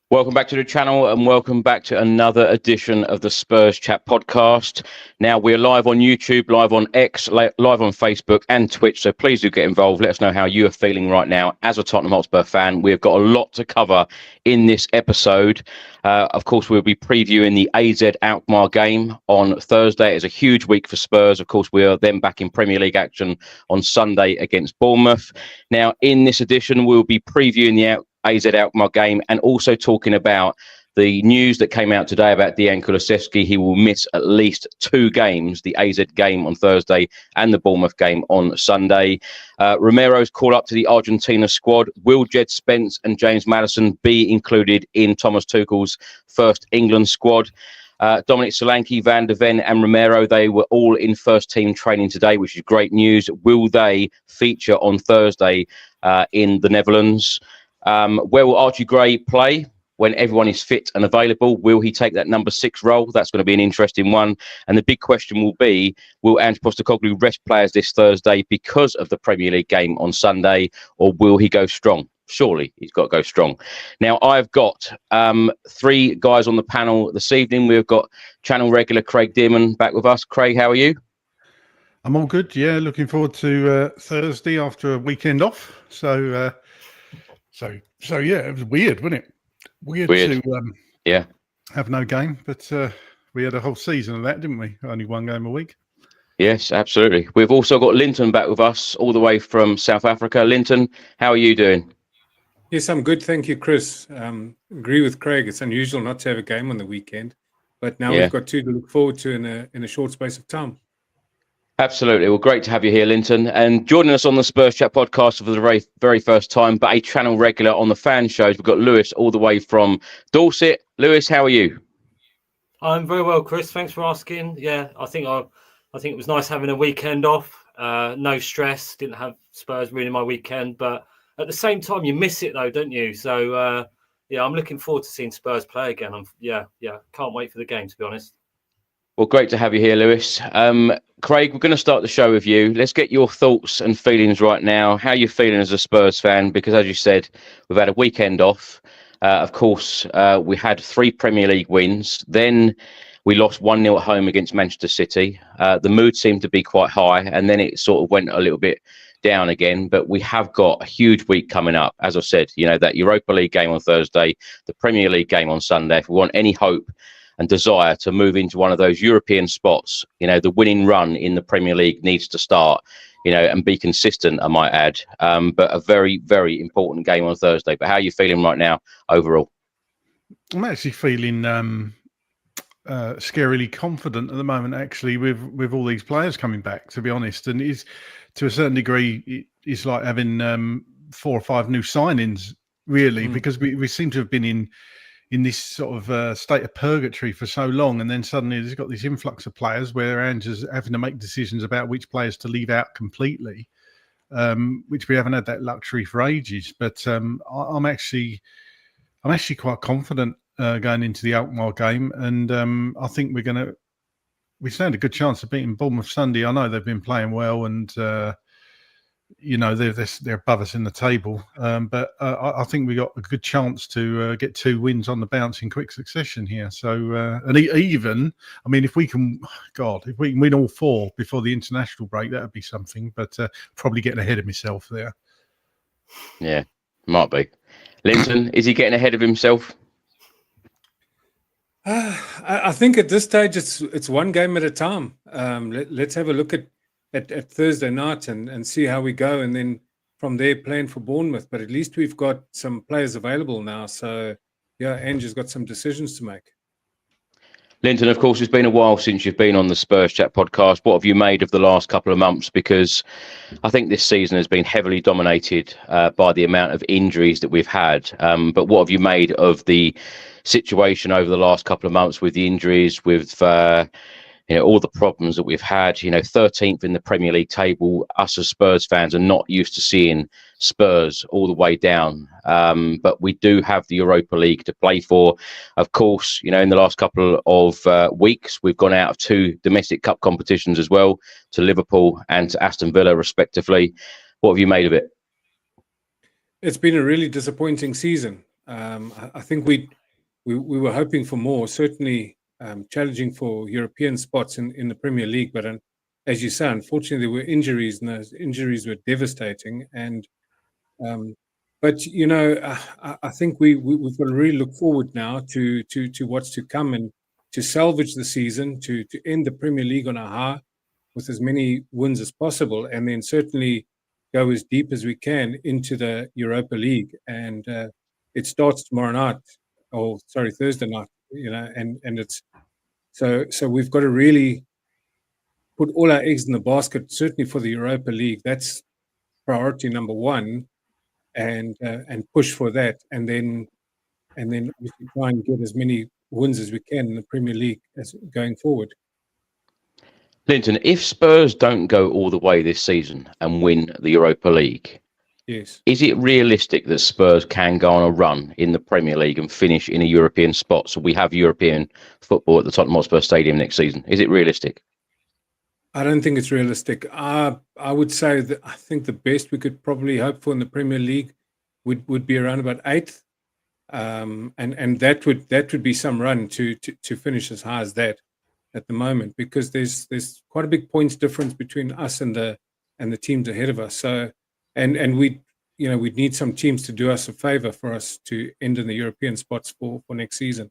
Welcome back to the channel and welcome back to another edition of the Spurs Chat podcast. Now we're live on YouTube, live on X, live on Facebook and Twitch. So please do get involved. Let us know how you are feeling right now as a Tottenham Hotspur fan. We've got a lot to cover in this episode. Of course, we'll be previewing the AZ Alkmaar game on Thursday. It's a huge week for Spurs. Of course, we are then back in Premier League action on Sunday against Bournemouth. Now, in this edition, we'll be previewing the AZ Alkmaar game and also talking about the news that came out today about Dearman Kulusevski. He will miss at least 2 games, the AZ game on Thursday and the Bournemouth game on Sunday. Romero's call up to the Argentina squad. Will Jed Spence and James Maddison be included in Thomas Tuchel's first England squad? Dominic Solanke, Van der Ven and Romero, they were all in first team training today, which is great news. Will they feature on Thursday in the Netherlands? Where will Archie Gray play when everyone is fit and available? Will he take that number 6 role? That's going to be an interesting one. And the big question will be, will Ange Postecoglou rest players this Thursday because of the Premier League game on Sunday, or will he go strong? Surely he's got to go strong. Now, I've got 3 guys on the panel this evening. We've got channel regular Craig Dearman back with us. Craig, how are you? I'm all good. Yeah, looking forward to Thursday after a weekend off. So yeah, it was weird, wasn't it? Weird. To have no game, but we had a whole season of that, didn't we? Only 1 game a week. Yes, absolutely. We've also got Linton back with us all the way from South Africa. Linton, how are you doing? Yes, I'm good. Thank you, Chris. Agree with Craig. It's unusual not to have a game on the weekend, but now we've got 2 to look forward to in a short space of time. Absolutely. Well, great to have you here, Linton. And joining us on the Spurs Chat podcast for the very, very first time, but a channel regular on the fan shows, we've got Lewis all the way from Dorset. Lewis, how are you? I'm very well, Chris. Thanks for asking. Yeah, I think it was nice having a weekend off. No stress. Didn't have Spurs ruining my weekend, but at the same time, you miss it though, don't you? So I'm looking forward to seeing Spurs play again. Can't wait for the game, to be honest. Well, great to have you here, Lewis. Craig, we're going to start the show with you. Let's get your thoughts and feelings right now. How are you feeling as a Spurs fan? Because as you said, we've had a weekend off. Of course, we had 3 Premier League wins. Then we lost 1-0 at home against Manchester City. The mood seemed to be quite high, and then it sort of went a little bit down again. But we have got a huge week coming up. As I said, that Europa League game on Thursday, the Premier League game on Sunday. If we want any hope and desire to move into one of those European spots, the winning run in the Premier League needs to start, and be consistent, I might add. But a very, very important game on Thursday. But how are you feeling right now overall? I'm actually feeling scarily confident at the moment, actually, with all these players coming back, to be honest. And it's, to a certain degree, it's like having 4 or 5 new signings, really, because we seem to have been in this sort of state of purgatory for so long, and then suddenly there's got this influx of players where Ange is having to make decisions about which players to leave out completely, which we haven't had that luxury for ages. But I'm actually quite confident going into the Alkmaar game, and I think we stand a good chance of beating Bournemouth Sunday. I know they've been playing well, and they're above us in the table, but I think we got a good chance to get 2 wins on the bounce in quick succession here. So, and even, I mean, if we can win all 4 before the international break, that would be something. But probably getting ahead of myself there. Yeah, might be. Linton, is he getting ahead of himself? I think at this stage it's 1 game at a time. Let's have a look at Thursday night and see how we go, and then from there plan for Bournemouth. But at least we've got some players available now. So yeah, Ange has got some decisions to make. Linton, of course, it's been a while since you've been on the Spurs Chat podcast. What have you made of the last couple of months? Because I think this season has been heavily dominated by the amount of injuries that we've had. But what have you made of the situation over the last couple of months with the injuries, with all the problems that we've had? 13th in the Premier League table. Us as Spurs fans are not used to seeing Spurs all the way down. But we do have the Europa League to play for. Of course, in the last couple of weeks, we've gone out of 2 domestic cup competitions as well, to Liverpool and to Aston Villa, respectively. What have you made of it? It's been a really disappointing season. I think we were hoping for more, certainly challenging for European spots in the Premier League. But as you say, unfortunately, there were injuries, and those injuries were devastating. And but I think we've got to really look forward now to what's to come and to salvage the season, to end the Premier League on a high with as many wins as possible, and then certainly go as deep as we can into the Europa League. And it starts tomorrow night, Thursday night. And it's so we've got to really put all our eggs in the basket, certainly for the Europa League. That's priority number one, and push for that, and then obviously try and get as many wins as we can in the Premier League as going forward. Linton, if Spurs don't go all the way this season and win the Europa League, yes, is it realistic that Spurs can go on a run in the Premier League and finish in a European spot? So we have European football at the Tottenham Hotspur Stadium next season. Is it realistic? I don't think it's realistic. I would say that I think the best we could probably hope for in the Premier League would be around about 8th, and that would be some run to finish as high as that at the moment, because there's quite a big points difference between us and the teams ahead of us. So and we'd need some teams to do us a favor for us to end in the European spots for next season.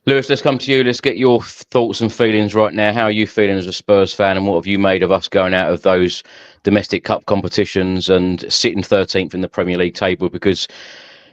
Lewis, let's come to you. Let's get your thoughts and feelings right now. How are you feeling as a Spurs fan, and what have you made of us going out of those domestic cup competitions and sitting 13th in the Premier League table? Because,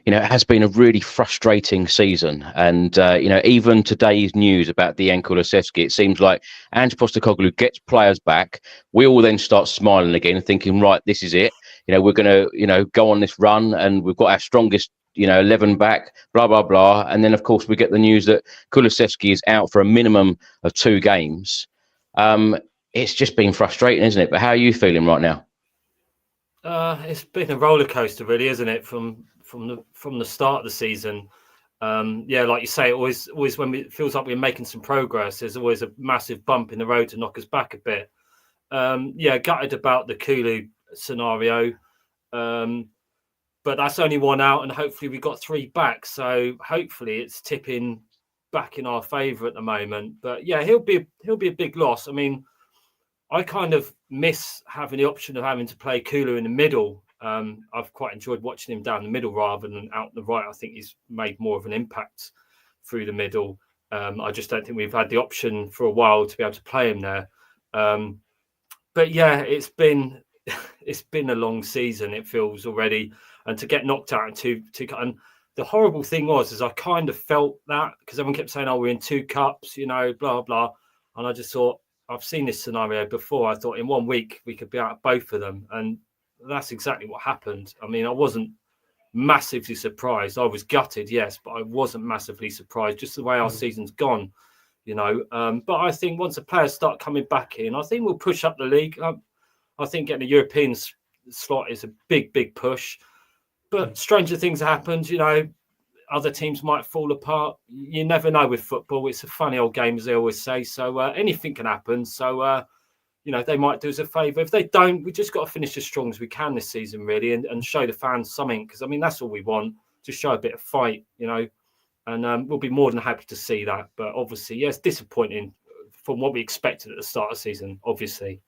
it has been a really frustrating season. And, even today's news about Kulusevski, it seems like Ange Postecoglou gets players back. We all then start smiling again, thinking, right, this is it. We're going to, go on this run, and we've got our strongest 11 back, blah, blah, blah. And then, of course, we get the news that Kulusevski is out for a minimum of 2 games. It's just been frustrating, isn't it? But how are you feeling right now? It's been a roller coaster, really, isn't it? From the start of the season. Like you say, always when it feels like we're making some progress, there's always a massive bump in the road to knock us back a bit. Gutted about the Kulu scenario. But that's only 1 out, and hopefully we got 3 back. So hopefully it's tipping back in our favour at the moment. But yeah, he'll be a big loss. I mean, I kind of miss having the option of having to play Kulu in the middle. I've quite enjoyed watching him down the middle rather than out the right. I think he's made more of an impact through the middle. I just don't think we've had the option for a while to be able to play him there. But yeah, it's been a long season, it feels already. And to get knocked out in two, and the horrible thing is I kind of felt that, because everyone kept saying, "Oh, we're in 2 cups," blah blah. And I just thought, I've seen this scenario before. I thought in 1 week we could be out of both of them, and that's exactly what happened. I mean, I wasn't massively surprised. I was gutted, yes, but I wasn't massively surprised. Just the way our season's gone, But I think once the players start coming back in, I think we'll push up the league. I think getting a European slot is a big push. But stranger things happened, other teams might fall apart. You never know with football. It's a funny old game, as they always say. So anything can happen. So, they might do us a favour. If they don't, we just got to finish as strong as we can this season, really, and show the fans something. Because, I mean, that's all we want, to show a bit of fight, And we'll be more than happy to see that. But obviously, it's disappointing from what we expected at the start of the season, obviously.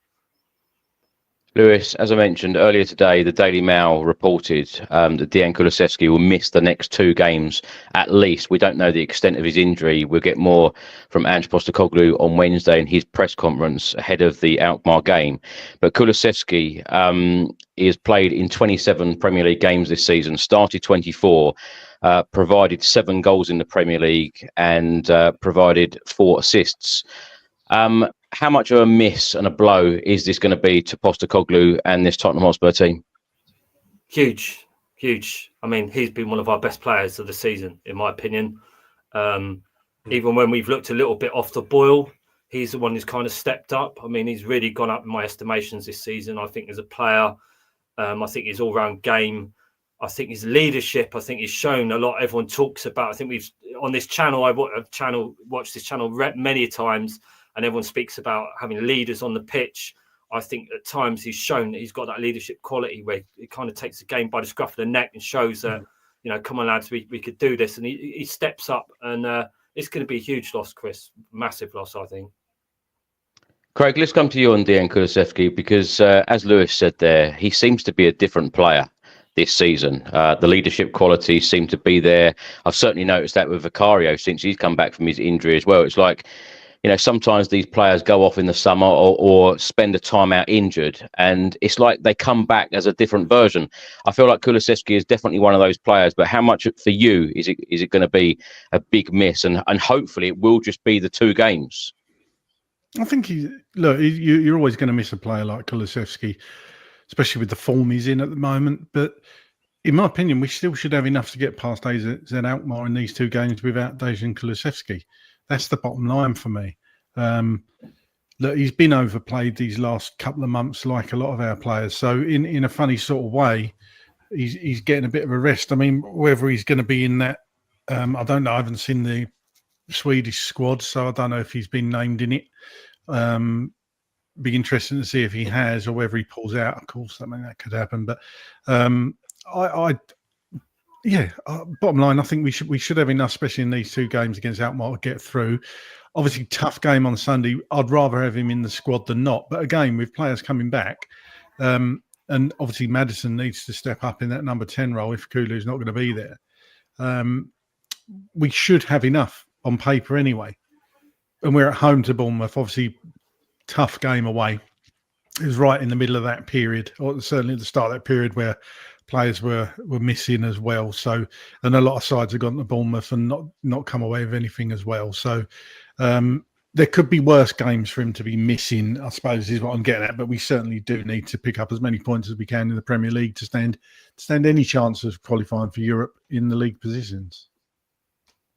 Lewis, as I mentioned earlier today, the Daily Mail reported that Kulusevski will miss the next 2 games at least. We don't know the extent of his injury. We'll get more from Ange Postecoglou on Wednesday in his press conference ahead of the Alkmaar game. But Kulusevski is played in 27 Premier League games this season, started 24, provided 7 goals in the Premier League, and provided 4 assists. How much of a miss and a blow is this going to be to Postecoglou and this Tottenham Hotspur team? Huge. I mean, he's been one of our best players of the season, in my opinion. Even when we've looked a little bit off the boil, he's the one who's kind of stepped up. I mean, he's really gone up in my estimations this season. I think as a player, I think his all-round game, I think his leadership, I think he's shown a lot. Everyone talks about, I think we've, on this channel, watched this channel many times, and everyone speaks about having leaders on the pitch. I think at times he's shown that he's got that leadership quality where he kind of takes the game by the scruff of the neck and shows that, come on, lads, we could do this. And he steps up, and it's going to be a huge loss, Chris. Massive loss, I think. Craig, let's come to you on Dejan Kulusevski, because as Lewis said there, he seems to be a different player this season. The leadership qualities seem to be there. I've certainly noticed that with Vicario since he's come back from his injury as well. It's like, sometimes these players go off in the summer or spend a time out injured, and it's like they come back as a different version. I feel like Kulusevski is definitely one of those players, but how much for you is it going to be a big miss? And hopefully it will just be the 2 games. I think you're always going to miss a player like Kulusevski, especially with the form he's in at the moment. But in my opinion, we still should have enough to get past AZ Alkmaar in these 2 games without Dejan Kulusevski. That's the bottom line for me. Look, he's been overplayed these last couple of months, like a lot of our players. So in a funny sort of way, he's getting a bit of a rest. I mean, whether he's going to be in that, I don't know. I haven't seen the Swedish squad, so I don't know if he's been named in it. Be interesting to see if he has, or whether he pulls out. Of course, I mean that could happen. But bottom line, I think we should have enough, especially in these 2 games against Alkmaar, to get through. Obviously, tough game on Sunday. I'd rather have him in the squad than not. But again, with players coming back, and obviously Maddison needs to step up in that number 10 role if Kulu's not going to be there. We should have enough on paper anyway. And we're at home to Bournemouth. Obviously, tough game away. It was right in the middle of that period, or certainly at the start of that period where players were missing as well. So, and a lot of sides have gone to Bournemouth and not come away with anything as well. So, there could be worse games for him to be missing, I suppose, is what I'm getting at. But we certainly do need to pick up as many points as we can in the Premier League to stand any chance of qualifying for Europe in the league positions.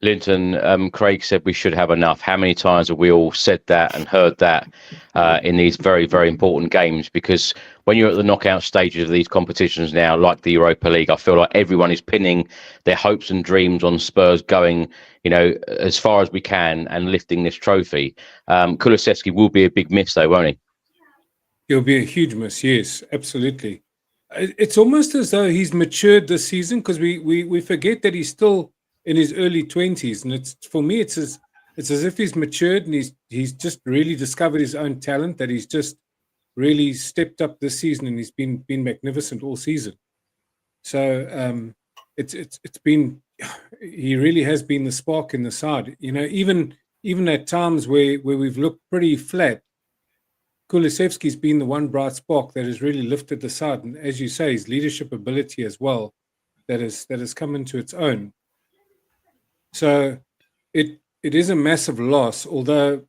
Linton, Craig said we should have enough. How many times have we all said that and heard that in these very, very important games? Because when you're at the knockout stages of these competitions now, like the Europa League, I feel like everyone is pinning their hopes and dreams on Spurs going, as far as we can and lifting this trophy. Kulusevski will be a big miss, though, won't he? He'll be a huge miss, yes, absolutely. It's almost as though he's matured this season, because we forget that he's still in his early 20s, and it's as if he's matured and he's just really discovered his own talent, that he's just really stepped up this season, and he's been magnificent all season. So it's been, he really has been the spark in the side. Even at times where we've looked pretty flat, Kulusevski's been the one bright spark that has really lifted the side, and as you say, his leadership ability as well that has come into its own. So it is a massive loss, although,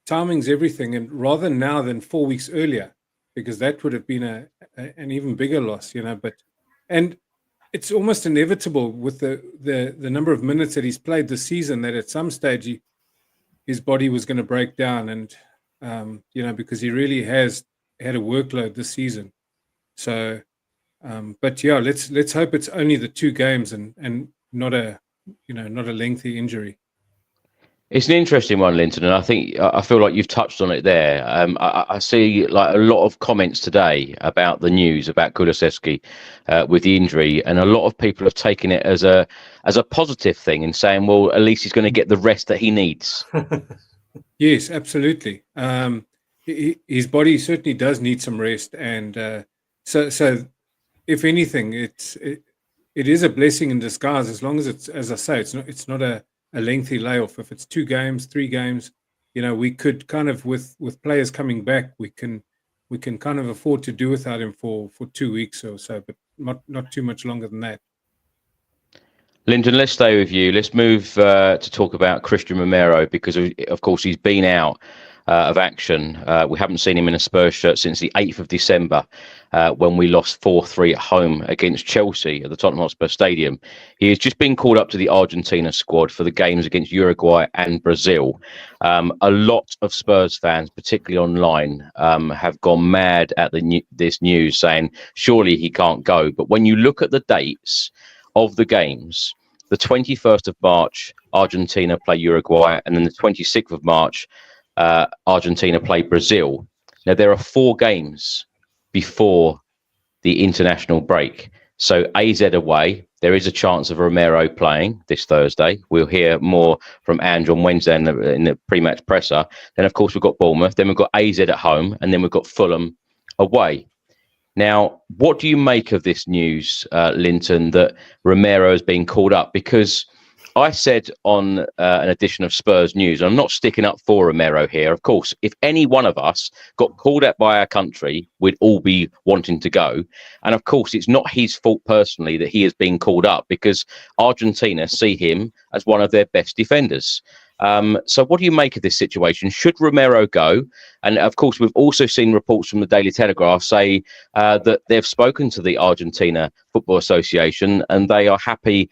timing's everything, and rather now than 4 weeks earlier, because that would have been an even bigger loss, and it's almost inevitable with the number of minutes that he's played this season that at some stage his body was going to break down, and because he really has had a workload this season. So but yeah, let's hope it's only the 2 games and not a lengthy injury. It's an interesting one, Linton, and I feel like you've touched on it there. I see like a lot of comments today about the news about Kulusevski with the injury, and a lot of people have taken it as a positive thing and saying, well, at least he's going to get the rest that he needs. Yes, absolutely. His body certainly does need some rest, and so if anything, it is a blessing in disguise, as long as it's, as I say, it's not a lengthy layoff. If it's 2 games, 3 games, we could kind of, with players coming back, we can kind of afford to do without him for 2 weeks or so, but not too much longer than that. Linton, let's stay with you. Let's move to talk about Christian Romero, because of course he's been out of action. We haven't seen him in a Spurs shirt since the 8th of December when we lost 4-3 at home against Chelsea at the Tottenham Hotspur Stadium. He has just been called up to the Argentina squad for the games against Uruguay and Brazil. A lot of Spurs fans, particularly online, have gone mad at this news, saying surely he can't go. But when you look at the dates of the games, the 21st of March, Argentina play Uruguay, and then the 26th of March, Argentina play Brazil. Now, there are 4 games before the international break. So AZ away, there is a chance of Romero playing this Thursday. We'll hear more from Ange on Wednesday in the pre-match presser. Then, of course, we've got Bournemouth. Then we've got AZ at home. And then we've got Fulham away. Now, what do you make of this news, Linton, that Romero has been called up? Because I said on an edition of Spurs News, I'm not sticking up for Romero here. Of course, if any one of us got called out by our country, we'd all be wanting to go. And of course, it's not his fault personally that he has been called up, because Argentina see him as one of their best defenders. So what do you make of this situation? Should Romero go? And of course, we've also seen reports from the Daily Telegraph say that they've spoken to the Argentina Football Association and they are happy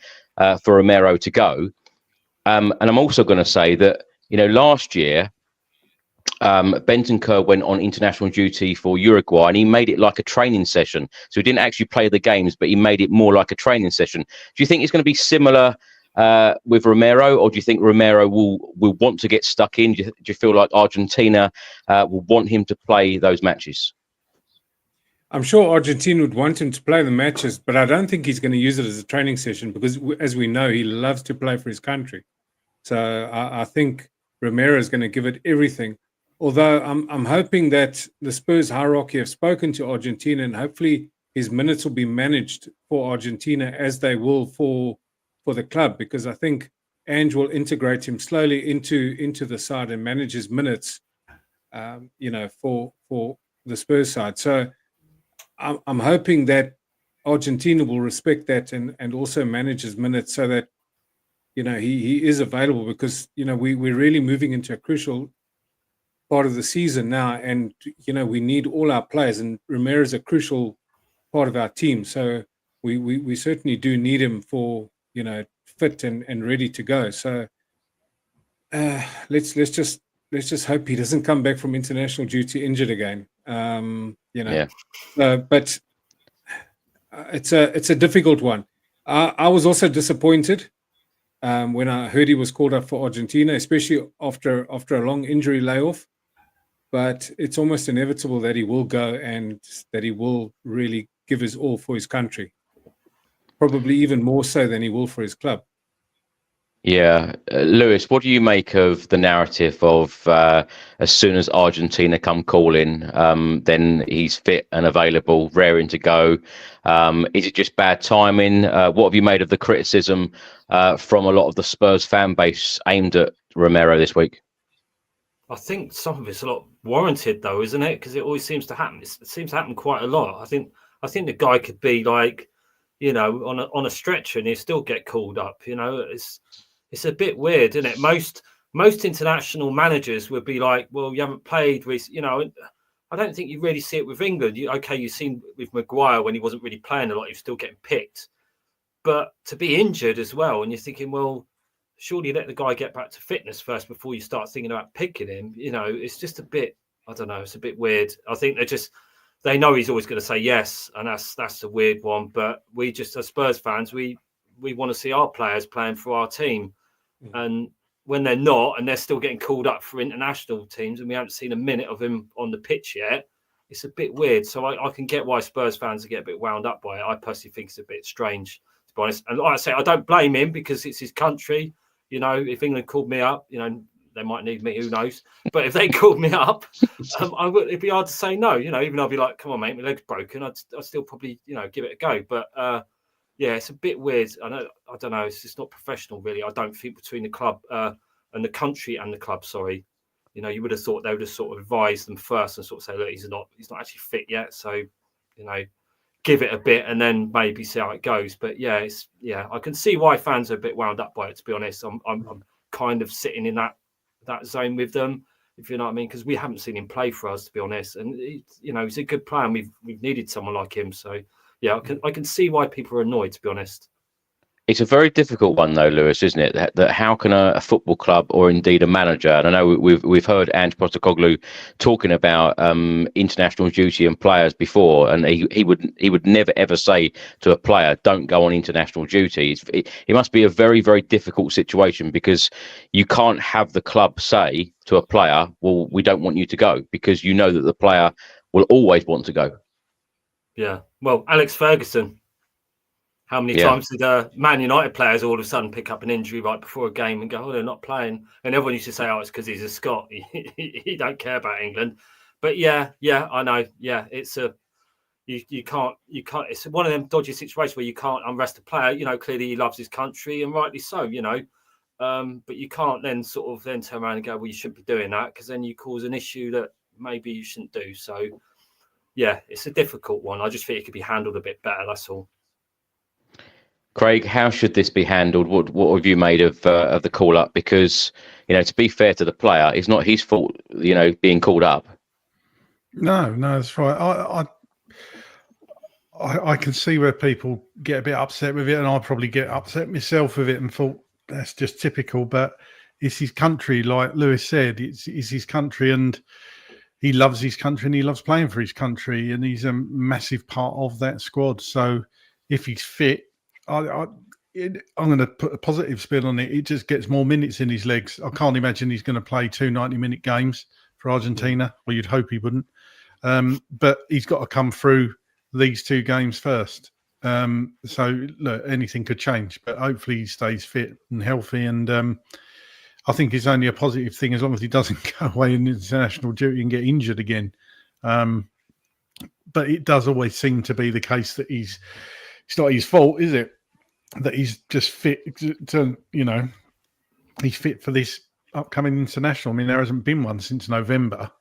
for Romero to go. And I'm also going to say that, last year, Bentancur went on international duty for Uruguay and he made it like a training session. So he didn't actually play the games, but he made it more like a training session. Do you think it's going to be similar with Romero, or do you think Romero will want to get stuck in? Do you feel like Argentina will want him to play those matches? I'm sure Argentina would want him to play the matches, but I don't think he's going to use it as a training session because, as we know, he loves to play for his country. So I think Romero is going to give it everything. Although I'm hoping that the Spurs hierarchy have spoken to Argentina and hopefully his minutes will be managed for Argentina as they will for the club, because I think Ange will integrate him slowly into the side and manage his minutes, for the Spurs side. So I'm hoping that Argentina will respect that and also manage his minutes so that, he is available, because, we're really moving into a crucial part of the season now. And, we need all our players, and Romero is a crucial part of our team. So we certainly do need him for, fit and ready to go. So let's just hope he doesn't come back from international duty injured again. Yeah. But it's a difficult one. I was also disappointed when I heard he was called up for Argentina, especially after a long injury layoff. But it's almost inevitable that he will go and that he will really give his all for his country, probably even more so than he will for his club. Yeah. Lewis, what do you make of the narrative of as soon as Argentina come calling, then he's fit and available, raring to go? Is it just bad timing? What have you made of the criticism from a lot of the Spurs fan base aimed at Romero this week? I think some of it's a lot warranted, though, isn't it? Because it always seems to happen. It seems to happen quite a lot. I think the guy could be like, on a stretcher and he'll still get called up. It's a bit weird, isn't it? Most international managers would be like, well, you haven't played with, I don't think you really see it with England. You've seen with Maguire when he wasn't really playing a lot, he was still getting picked. But to be injured as well, and you're thinking, well, surely let the guy get back to fitness first before you start thinking about picking him. It's just a bit, I don't know, it's a bit weird. I think they know he's always going to say yes, and that's a weird one. But we just, as Spurs fans, we want to see our players playing for our team. And when they're not, and they're still getting called up for international teams, and we haven't seen a minute of him on the pitch yet, it's a bit weird. So I can get why Spurs fans get a bit wound up by it. I personally think it's a bit strange, to be honest. And like I say, I don't blame him because it's his country. If England called me up, they might need me, who knows? But if they called me up, it'd be hard to say no. Even though I'd be like, come on, mate, my leg's broken. I'd still probably, give it a go. But yeah, it's a bit weird. I don't know. It's just not professional, really. I don't think between the club and the country and the club. Sorry, you would have thought they would have sort of advised them first and sort of say, look, he's not actually fit yet. So, give it a bit and then maybe see how it goes. But yeah, I can see why fans are a bit wound up by it. To be honest, I'm kind of sitting in that zone with them, if you know what I mean, because we haven't seen him play for us, to be honest. And he's a good player, and we've needed someone like him. So. Yeah, I can see why people are annoyed, to be honest. It's a very difficult one, though, Lewis, isn't it? That how can a football club or indeed a manager, and I know we've heard Ange Postecoglou talking about international duty and players before, and he would never ever say to a player, "Don't go on international duty." It must be a very, very difficult situation, because you can't have the club say to a player, "Well, we don't want you to go," because you know that the player will always want to go. Yeah, well, Alex Ferguson, How many times did Man United players all of a sudden pick up an injury right before a game and go, oh, they're not playing? And everyone used to say, oh, it's because he's a Scot. He don't care about England. But yeah, I know. Yeah, it's you can't. It's one of them dodgy situations where you can't unrest a player. You know, clearly he loves his country and rightly so. You know, but you can't then sort of then turn around and go, well, you shouldn't be doing that, because then you cause an issue that maybe you shouldn't do. So yeah, it's a difficult one. I just think it could be handled a bit better. That's all. Craig, how should this be handled? What have you made of the call up? Because, you know, to be fair to the player, it's not his fault, you know, being called up. No, that's right. I can see where people get a bit upset with it, and I probably get upset myself with it and thought that's just typical. But it's his country, like Lewis said. It's his country, and he loves his country, and he loves playing for his country, and he's a massive part of that squad. So if he's fit, I'm going to put a positive spin on it. It just gets more minutes in his legs. I can't imagine he's going to play 2 90-minute games for Argentina. Well, you'd hope he wouldn't. But he's got to come through these 2 games first. So, look, anything could change. But hopefully he stays fit and healthy. And I think it's only a positive thing as long as he doesn't go away in international duty and get injured again. But it does always seem to be the case that it's not his fault, is it? That he's just fit to, you know, he's fit for this upcoming international. I mean, there hasn't been one since November,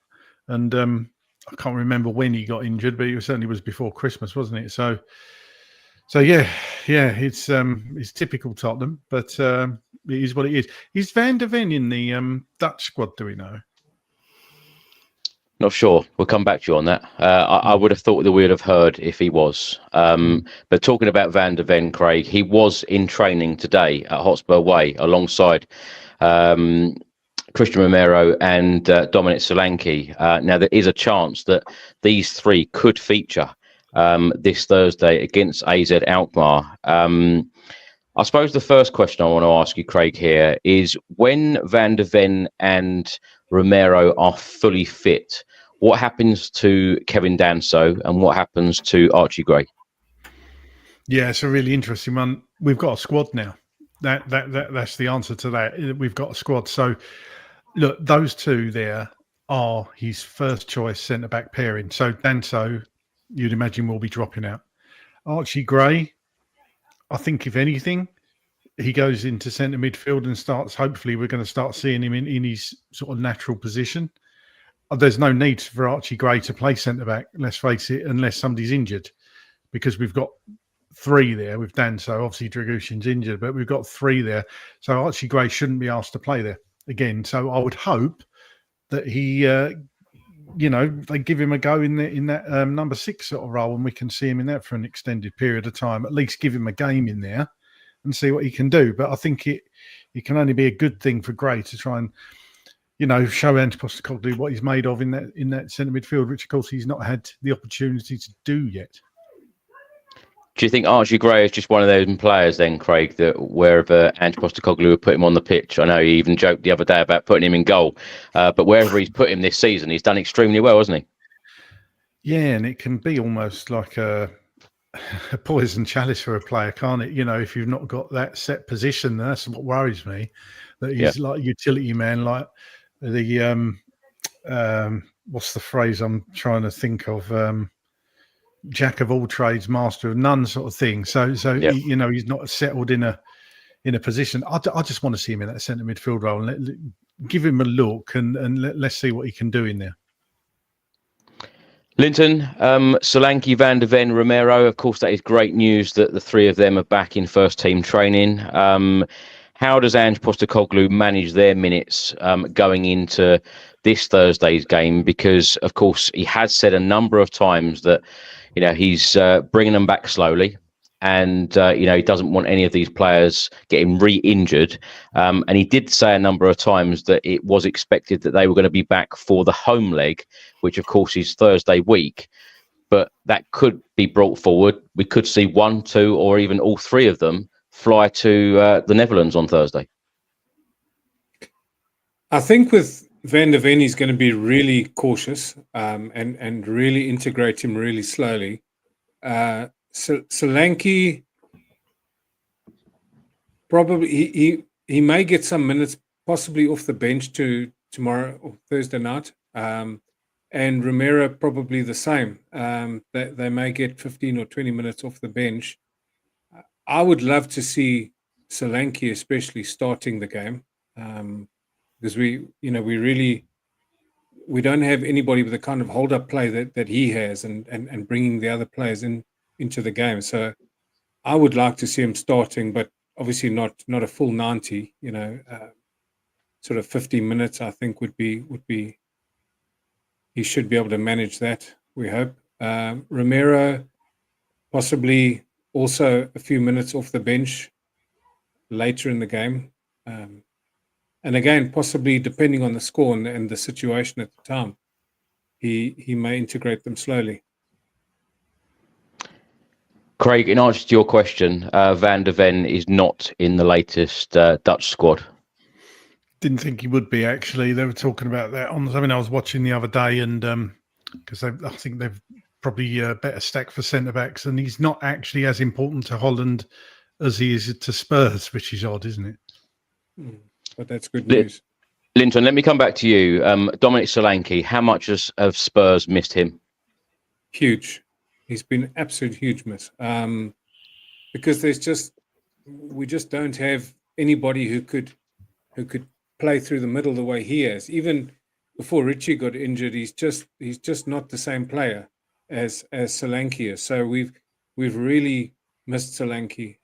and I can't remember when he got injured, but it certainly was before Christmas, wasn't it? So yeah, it's typical Tottenham, but it is what it is. Is Van de Ven in the Dutch squad? Do we know? Not sure. We'll come back to you on that. I would have thought that we would have heard if he was. But talking about Van de Ven, Craig, he was in training today at Hotspur Way alongside Christian Romero and Dominic Solanke. Now, there is a chance that these 3 could feature this Thursday against AZ Alkmaar. I suppose the first question I want to ask you, Craig, here is, when Van de Ven and Romero are fully fit, what happens to Kevin Danso and what happens to Archie Gray? Yeah, it's a really interesting one. We've got a squad now. That's the answer to that. We've got a squad. So, look, those 2 there are his first choice centre-back pairing. So Danso, you'd imagine, will be dropping out. Archie Gray, I think, if anything, he goes into centre midfield and starts. Hopefully, we're going to start seeing him in his sort of natural position. There's no need for Archie Gray to play centre back, let's face it, unless somebody's injured, because we've got 3 there with Danso. Obviously, Dragushin's injured, but we've got 3 there. So Archie Gray shouldn't be asked to play there again. So I would hope that he, they give him a go in that number 6 sort of role, and we can see him in that for an extended period of time. At least give him a game in there and see what he can do. But I think it can only be a good thing for Gray to try and, show Ange Postecoglou what he's made of in that centre midfield, which of course he's not had the opportunity to do yet. Do you think Archie Gray is just one of those players then, Craig, that wherever Ange Postecoglou would put him on the pitch? I know he even joked the other day about putting him in goal, but wherever he's put him this season, he's done extremely well, hasn't he? Yeah, and it can be almost like a poison chalice for a player, can't it? If you've not got that set position, that's what worries me, that he's like a utility man, like the what's the phrase I'm trying to think of? Jack of all trades, master of none, sort of thing. So he's not settled in a position. I just want to see him in that centre midfield role and give him a look and let's see what he can do in there. Linton, Solanke, Van de Ven, Romero. Of course, that is great news that the 3 of them are back in first team training. How does Ange Postecoglou manage their minutes going into this Thursday's game? Because, of course, he has said a number of times that, he's bringing them back slowly. And, he doesn't want any of these players getting re-injured. And he did say a number of times that it was expected that they were going to be back for the home leg, which, of course, is Thursday week. But that could be brought forward. We could see 1, 2, or even all 3 of them fly to the Netherlands on Thursday. I think with Van de Ven, he's going to be really cautious and really integrate him really slowly. Solanke, Probably he may get some minutes, possibly off the bench tomorrow or Thursday night. And Romero probably the same. They may get 15 or 20 minutes off the bench. I would love to see Solanke especially starting the game, because we don't have anybody with the kind of hold-up play that he has, and bringing the other players into the game. So I would like to see him starting, but obviously not a full 90. Sort of 50 minutes, I think would be. He should be able to manage that, we hope. Romero, possibly also a few minutes off the bench later in the game. And again, possibly depending on the score and the situation at the time, he may integrate them slowly. Craig, in answer to your question, Van der Ven is not in the latest Dutch squad. Didn't think he would be, actually. They were talking about that on something I was watching the other day, and because I think they've probably better stack for centre-backs, and he's not actually as important to Holland as he is to Spurs, which is odd, isn't it? But that's good news. Linton, let me come back to you. Dominic Solanke, how much have Spurs missed him? Huge. He's been absolute huge miss. Because we just don't have anybody who could play through the middle the way he has. Even before Richie got injured, he's just not the same player as Solanke is. So we've really missed Solanke.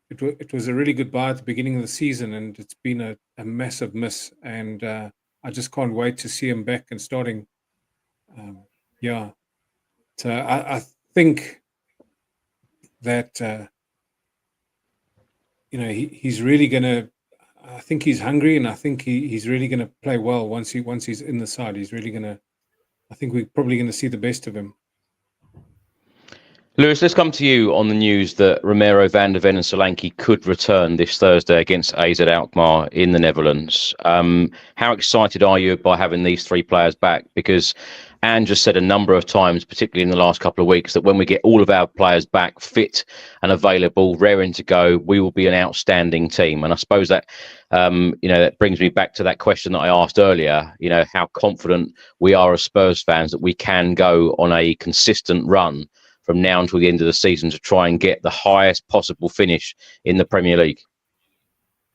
It was a really good buy at the beginning of the season, and it's been a massive miss. And I just can't wait to see him back and starting. So I think that he's really going to. I think he's hungry, and I think he's really going to play well once he's in the side. He's really going to. I think we're probably going to see the best of him. Lewis, let's come to you on the news that Romero, Van der Ven and Solanke could return this Thursday against AZ Alkmaar in the Netherlands. How excited are you by having these three players back? Because Ange has said a number of times, particularly in the last couple of weeks, that when we get all of our players back fit and available, raring to go, we will be an outstanding team. And I suppose that, that brings me back to that question that I asked earlier, how confident we are as Spurs fans that we can go on a consistent run from now until the end of the season to try and get the highest possible finish in the Premier League.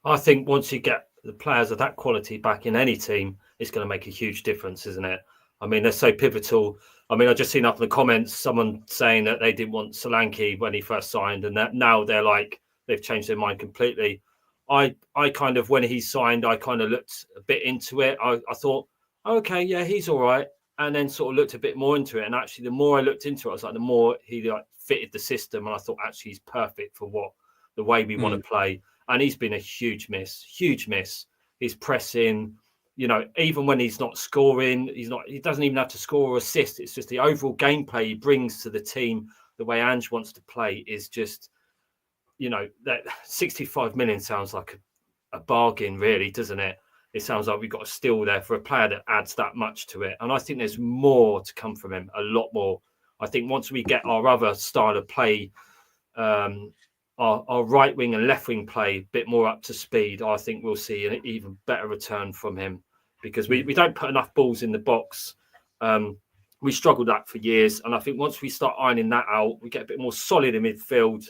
I think once you get the players of that quality back in any team, it's going to make a huge difference, isn't it? I mean, they're so pivotal. I mean, I just seen up in the comments someone saying that they didn't want Solanke when he first signed, and that now they're like they've changed their mind completely. I kind of, when he signed, I kind of looked a bit into it. I thought, okay, yeah, he's all right. And then sort of looked a bit more into it. And actually, the more I looked into it, I was like, the more he fitted the system. And I thought, actually, he's perfect for the way we want to play. And he's been a huge miss. He's pressing, even when he's not scoring, he doesn't even have to score or assist. It's just the overall gameplay he brings to the team. The way Ange wants to play is just, that 65 million sounds like a bargain, really, doesn't it? It sounds like we've got a steal there for a player that adds that much to it. And I think there's more to come from him, a lot more. I think once we get our other style of play, our right wing and left wing play a bit more up to speed, I think we'll see an even better return from him, because we don't put enough balls in the box. We struggled that for years. And I think once we start ironing that out, we get a bit more solid in midfield.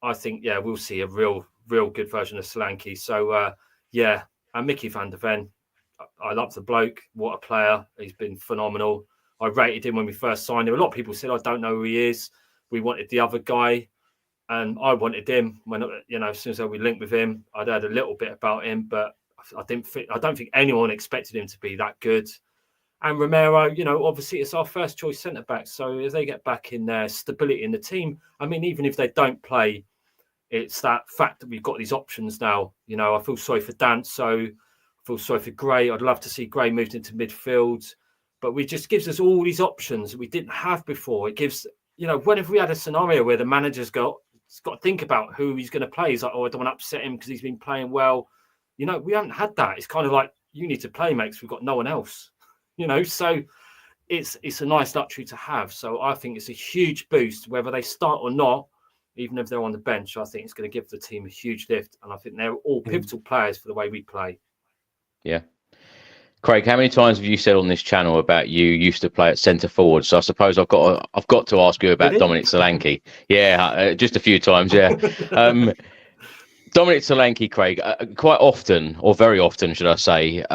I think, we'll see a real good version of Solanke. So, and Mickey Van der Ven, I love the bloke. What a player. He's been phenomenal. I rated him when we first signed him. A lot of people said, I don't know who he is. We wanted the other guy, and I wanted him. When, as soon as we linked with him, I'd heard a little bit about him, but I don't think anyone expected him to be that good. And Romero, obviously it's our first choice centre-back. So as they get back in there, stability in the team, I mean, even if they don't play, it's that fact that we've got these options now. I feel sorry for Danso. I feel sorry for Gray. I'd love to see Gray moved into midfield. But it just gives us all these options that we didn't have before. It gives, whenever we had a scenario where the manager's got to think about who he's going to play. He's like, I don't want to upset him because he's been playing well. We haven't had that. It's kind of like, you need to play, mates. We've got no one else. So it's a nice luxury to have. So I think it's a huge boost, whether they start or not. even if they're on the bench, I think it's going to give the team a huge lift. And I think they're all pivotal players for the way we play. Yeah. Craig, how many times have you said on this channel about you used to play at centre forward? So I suppose I've got to ask you about Dominic Solanke. Yeah, just a few times. Yeah, Dominic Solanke, Craig. Quite often, or very often, should I say,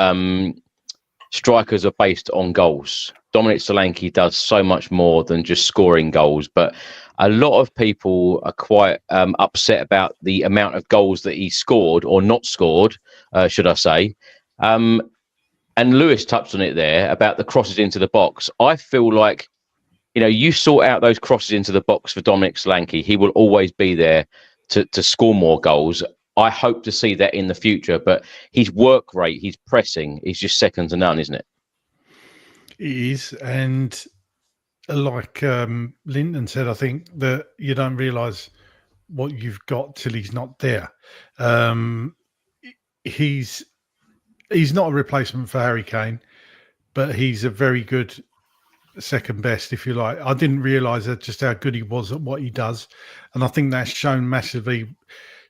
strikers are based on goals. Dominic Solanke does so much more than just scoring goals, but a lot of people are quite upset about the amount of goals that he scored or not scored, should I say. And Lewis touched on it there about the crosses into the box. I feel like, you sort out those crosses into the box for Dominic Solanke, he will always be there to score more goals. I hope to see that in the future, but his work rate, his pressing is just second to none, isn't it? It is. And like Linton said, I think that you don't realise what you've got till he's not there. He's not a replacement for Harry Kane, but he's a very good second best, if you like. I didn't realise just how good he was at what he does. And I think that's shown massively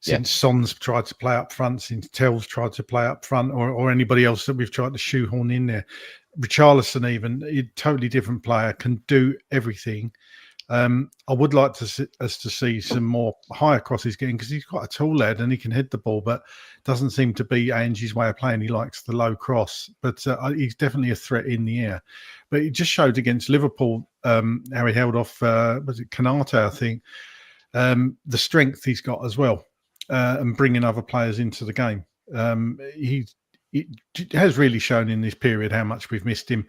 since Son's tried to play up front, since Tell's tried to play up front, or anybody else that we've tried to shoehorn in there. Richarlison, even, a totally different player, can do everything. I would like us to see some more higher crosses getting, because he's quite a tall lad and he can hit the ball, but doesn't seem to be Angie's way of playing. He likes the low cross, but he's definitely a threat in the air. But it just showed against Liverpool how he held off, was it Kanate, I think, the strength he's got as well, and bringing other players into the game. It has really shown in this period how much we've missed him,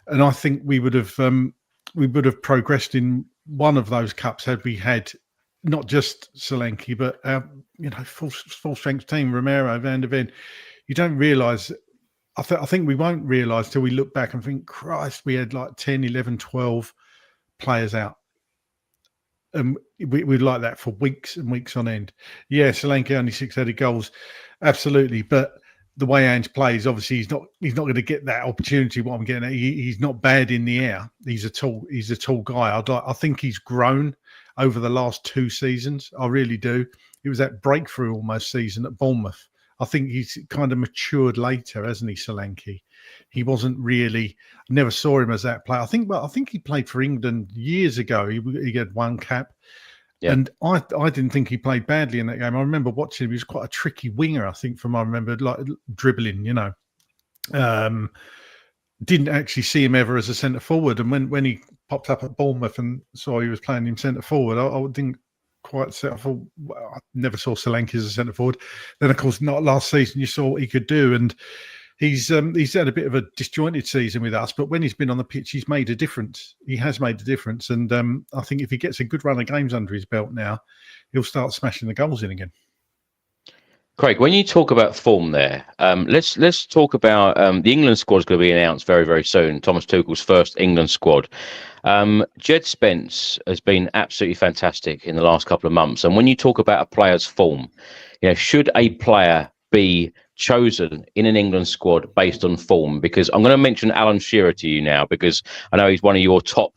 and I think we would have progressed in one of those cups had we had not just Solanke, but full strength team, Romero, Van der Ven. You don't realise. I think we won't realise till we look back and think, Christ, we had like 10, 11, 12 players out. And we'd like that for weeks and weeks on end. Yeah, Solanke only 6 headed goals, absolutely. But the way Ange plays, obviously, he's not going to get that opportunity. What I'm getting at, he's not bad in the air. He's a tall guy. I think he's grown over the last 2 seasons. I really do. It was that breakthrough almost season at Bournemouth. I think he's kind of matured later, hasn't he, Solanke? He wasn't really. Never saw him as that player. I think he played for England years ago. He had 1 cap. Yeah. And I didn't think he played badly in that game. I remember watching him. He was quite a tricky winger, I think, I remember, like dribbling, Didn't actually see him ever as a centre forward. And when he popped up at Bournemouth and saw he was playing him centre forward, I didn't quite set. I thought, well, I never saw Solanke as a centre forward. Then, of course, not last season, you saw what he could do. And he's had a bit of a disjointed season with us, but when he's been on the pitch, he's made a difference. He has made a difference, and I think if he gets a good run of games under his belt now, he'll start smashing the goals in again. Craig, when you talk about form there, let's talk about the England squad is going to be announced very, very soon. Thomas Tuchel's first England squad. Jed Spence has been absolutely fantastic in the last couple of months. And when you talk about a player's form, should a player be chosen in an England squad based on form? Because I'm going to mention Alan Shearer to you now, because I know he's one of your top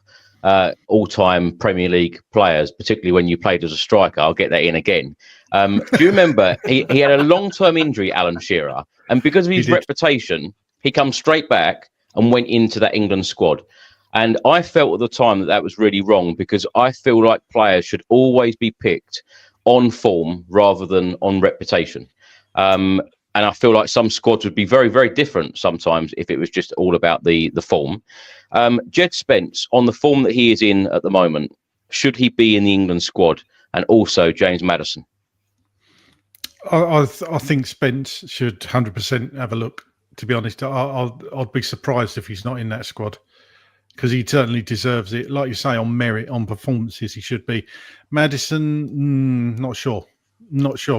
all-time Premier League players, particularly when you played as a striker. I'll get that in again. Do you remember he had a long-term injury, Alan Shearer, and because of his reputation, he comes straight back and went into that England squad. And I felt at the time that was really wrong, because I feel like players should always be picked on form rather than on reputation. And I feel like some squads would be very, very different sometimes if it was just all about the form. Jed Spence, on the form that he is in at the moment, should he be in the England squad? And also James Maddison. I think Spence should 100% have a look, to be honest. I'd be surprised if he's not in that squad, because he certainly deserves it. Like you say, on merit, on performances, he should be. Maddison, not sure.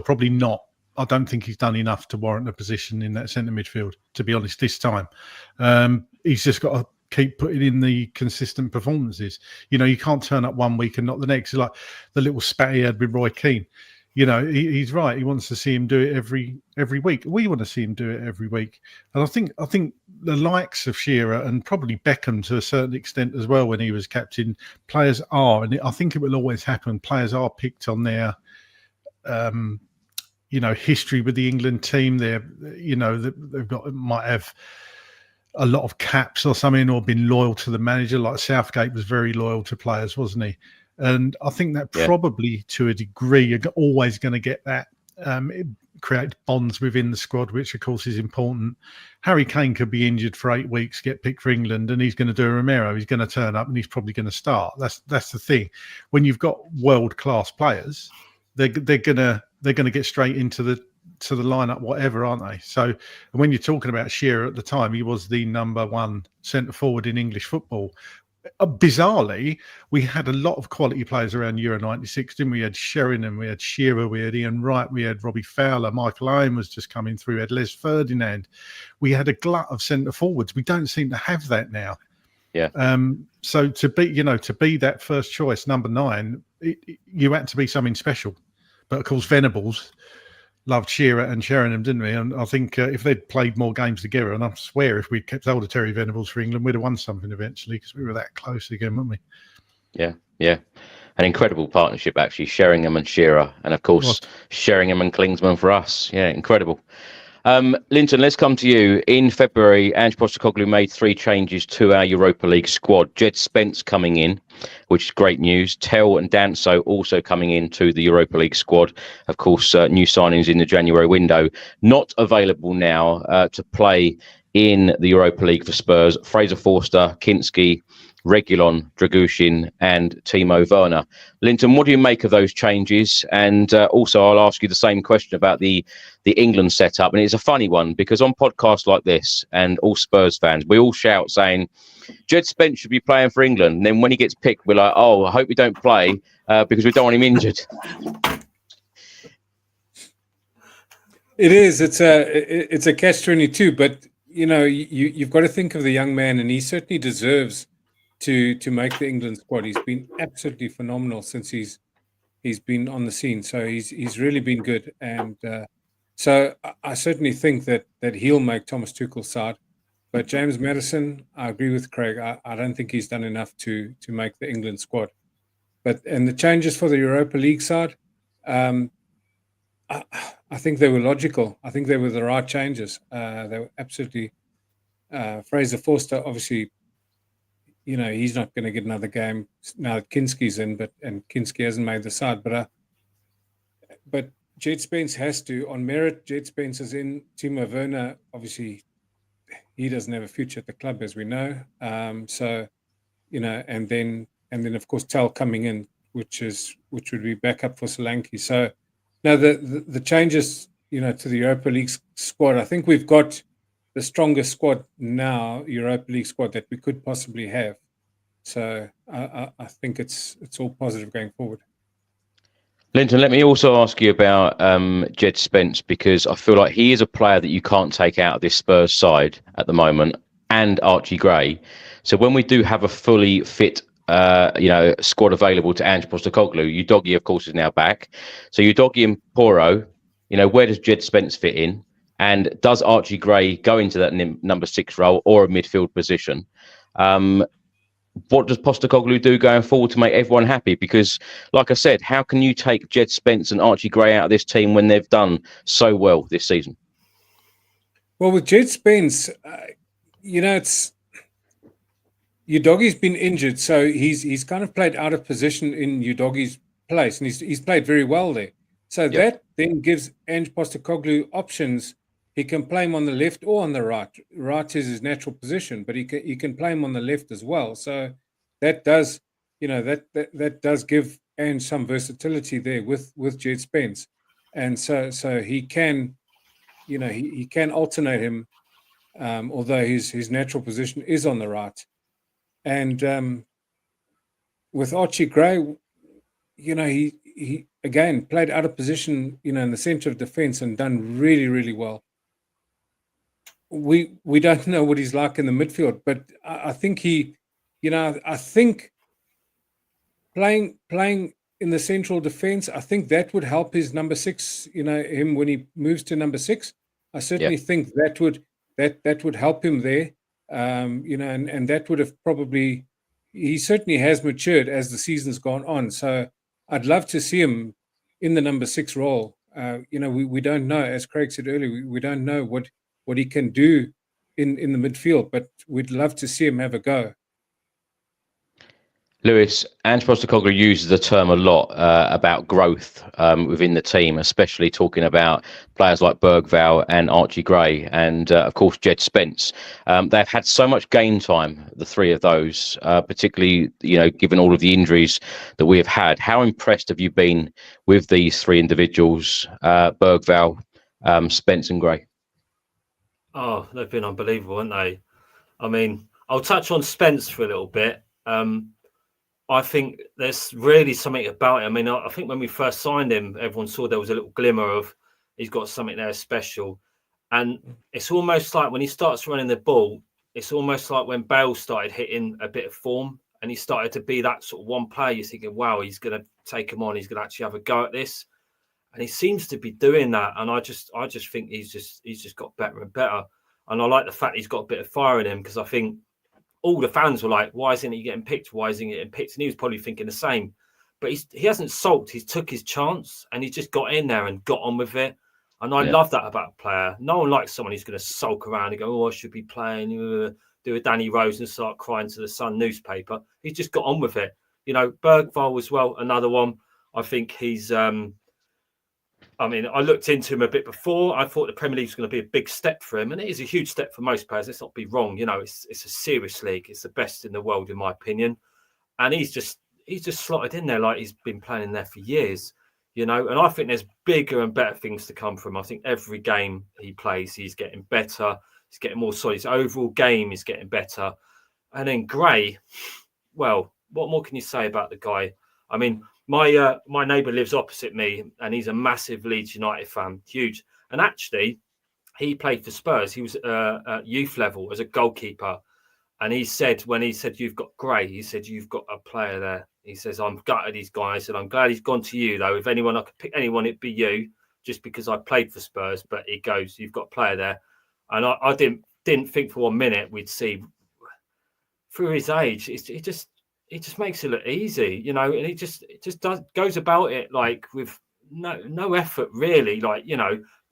Probably not. I don't think he's done enough to warrant a position in that centre midfield, to be honest, this time. He's just got to keep putting in the consistent performances. You can't turn up one week and not the next. Like the little spat he had with Roy Keane. he's right. He wants to see him do it every week. We want to see him do it every week. And I think the likes of Shearer and probably Beckham to a certain extent as well when he was captain, players are, and I think it will always happen, players are picked on their history with the England team. They've might have a lot of caps or something, or been loyal to the manager. Like Southgate was very loyal to players, wasn't he? And I think that probably to a degree, you're always going to get that. It creates bonds within the squad, which of course is important. Harry Kane could be injured for 8 weeks, get picked for England, and he's going to do a Romero. He's going to turn up and he's probably going to start. That's the thing. When you've got world-class players, they're going to get straight into the lineup, whatever, aren't they? So when you're talking about Shearer at the time, he was the number one centre forward in English football. Bizarrely, we had a lot of quality players around Euro 96, didn't we? We had Sheringham, we had Shearer, we had Ian Wright, we had Robbie Fowler, Michael Owen was just coming through, we had Les Ferdinand. We had a glut of centre forwards. We don't seem to have that now. Yeah. So to be that first choice, number 9, you had to be something special. But of course, Venables loved Shearer and Sheringham, didn't we? And I think if they'd played more games together, and I swear if we'd kept hold of Terry Venables for England, we'd have won something eventually, because we were that close again, weren't we? Yeah. An incredible partnership, actually, Sheringham and Shearer. And of course, Sheringham and Klinsmann for us. Yeah, incredible. Linton, let's come to you. In February, Ange Postecoglou made 3 changes to our Europa League squad. Jed Spence coming in, which is great news. Tell and Danso also coming into the Europa League squad. Of course, new signings in the January window. Not available now to play in the Europa League for Spurs. Fraser Forster, Kinski, Reguilon, Dragushin and Timo Werner. Linton, what do you make of those changes? And also, I'll ask you the same question about the England setup. And it's a funny one, because on podcasts like this, and all Spurs fans, we all shout saying, Jed Spence should be playing for England. And then when he gets picked, we're like, oh, I hope he don't play because we don't want him injured. It is. It's a catch-22. But, you've got to think of the young man, and he certainly deserves to make the England squad. He's been absolutely phenomenal since he's been on the scene. So he's really been good, and so I certainly think that he'll make Thomas Tuchel's side. But James Maddison, I agree with Craig. I don't think he's done enough to make the England squad. And the changes for the Europa League side, I think they were logical. I think they were the right changes. They were absolutely. Fraser Forster, obviously, he's not going to get another game now that Kinski's in, and Kinski hasn't made the side. But Jed Spence has to, on merit. Jed Spence is in. Timo Werner, obviously, he doesn't have a future at the club, as we know. And then of course Tell coming in, which would be backup for Solanke. So now the changes, to the Europa League squad. I think we've got the strongest squad now, Europa League squad, that we could possibly have. So I think it's all positive going forward. Linton, let me also ask you about Jed Spence, because I feel like he is a player that you can't take out of this Spurs side at the moment, and Archie Gray. So when we do have a fully fit squad available to Ange Postecoglou, Udogie, of course, is now back. So Udogie and Porro, where does Jed Spence fit in? And does Archie Gray go into that number 6 role or a midfield position? What does Postecoglou do going forward to make everyone happy? Because, like I said, how can you take Jed Spence and Archie Gray out of this team when they've done so well this season? Well, with Jed Spence, it's Udogie's been injured, so he's kind of played out of position in Udogie's place, and he's played very well there. So that then gives Ange Postecoglou options. He can play him on the left or on the right. Right is his natural position, but he can play him on the left as well. So that does, that does give Ange some versatility there with Jed Spence, and so he can, he can alternate him, although his natural position is on the right. And with Archie Gray, he again played out of position, in the centre of defence and done really, really well. We don't know what he's like in the midfield, but I think I think playing in the central defence. I think that would help his number 6, him when he moves to number 6. I certainly think that would help him there. And that would have probably, he certainly has matured as the season's gone on. So I'd love to see him in the number 6 role. We don't know, as Craig said earlier, we don't know what he can do in the midfield, but we'd love to see him have a go. Lewis, Ange Postecoglou uses the term a lot about growth within the team, especially talking about players like Bergvall and Archie Gray and, of course, Jed Spence. They've had so much game time, the three of those, particularly, given all of the injuries that we have had. How impressed have you been with these three individuals, Bergvall, Spence and Gray? Oh, they've been unbelievable, haven't they? I mean, I'll touch on Spence for a little bit. I think there's really something about him. I mean, I think when we first signed him, everyone saw there was a little glimmer of he's got something there special. And it's almost like when he starts running the ball, it's almost like when Bale started hitting a bit of form and he started to be that sort of one player. You're thinking, wow, he's going to take him on. He's going to actually have a go at this. And he seems to be doing that. And I just think he's just got better and better. And I like the fact he's got a bit of fire in him, because I think all the fans were like, why isn't he getting picked? Why isn't he getting picked? And he was probably thinking the same. But he hasn't sulked. He's took his chance and he's just got in there and got on with it. And I love that about a player. No one likes someone who's going to sulk around and go, I should be playing, do a Danny Rose and start crying to the Sun newspaper. He's just got on with it. Bergvall as well, another one. I think he's... I looked into him a bit before. I thought the Premier League was going to be a big step for him, and it is a huge step for most players. Let's not be wrong. It's a serious league. It's the best in the world, in my opinion. And he's just slotted in there like he's been playing in there for years. And I think there's bigger and better things to come from him. I think every game he plays, he's getting better. He's getting more solid. His overall game is getting better. And then Gray, well, what more can you say about the guy? I mean, my neighbour lives opposite me, and he's a massive Leeds United fan, huge. And actually, he played for Spurs. He was at youth level as a goalkeeper. And he said, when he said, you've got Gray, he said, you've got a player there. He says, I'm gutted he's gone. I said, I'm glad he's gone to you, though. If anyone, I could pick anyone, it'd be you, just because I played for Spurs. But he goes, you've got a player there. And I didn't think for 1 minute we'd see, through his age, it just makes it look easy, and it just goes about it like with no effort really, but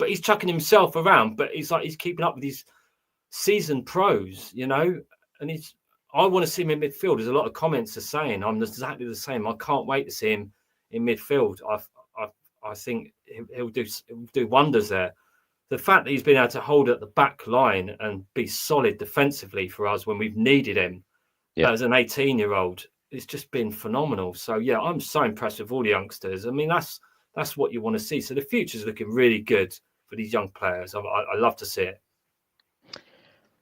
he's chucking himself around, but he's keeping up with these seasoned pros, and I want to see him in midfield. There's a lot of comments are saying I'm exactly the same. I can't wait to see him in midfield. I think he'll do wonders there. The fact that he's been able to hold at the back line and be solid defensively for us when we've needed him as an 18-year-old, it's just been phenomenal. So yeah, I'm so impressed with all the youngsters. I mean, that's what you want to see. So the future's looking really good for these young players. I love to see it.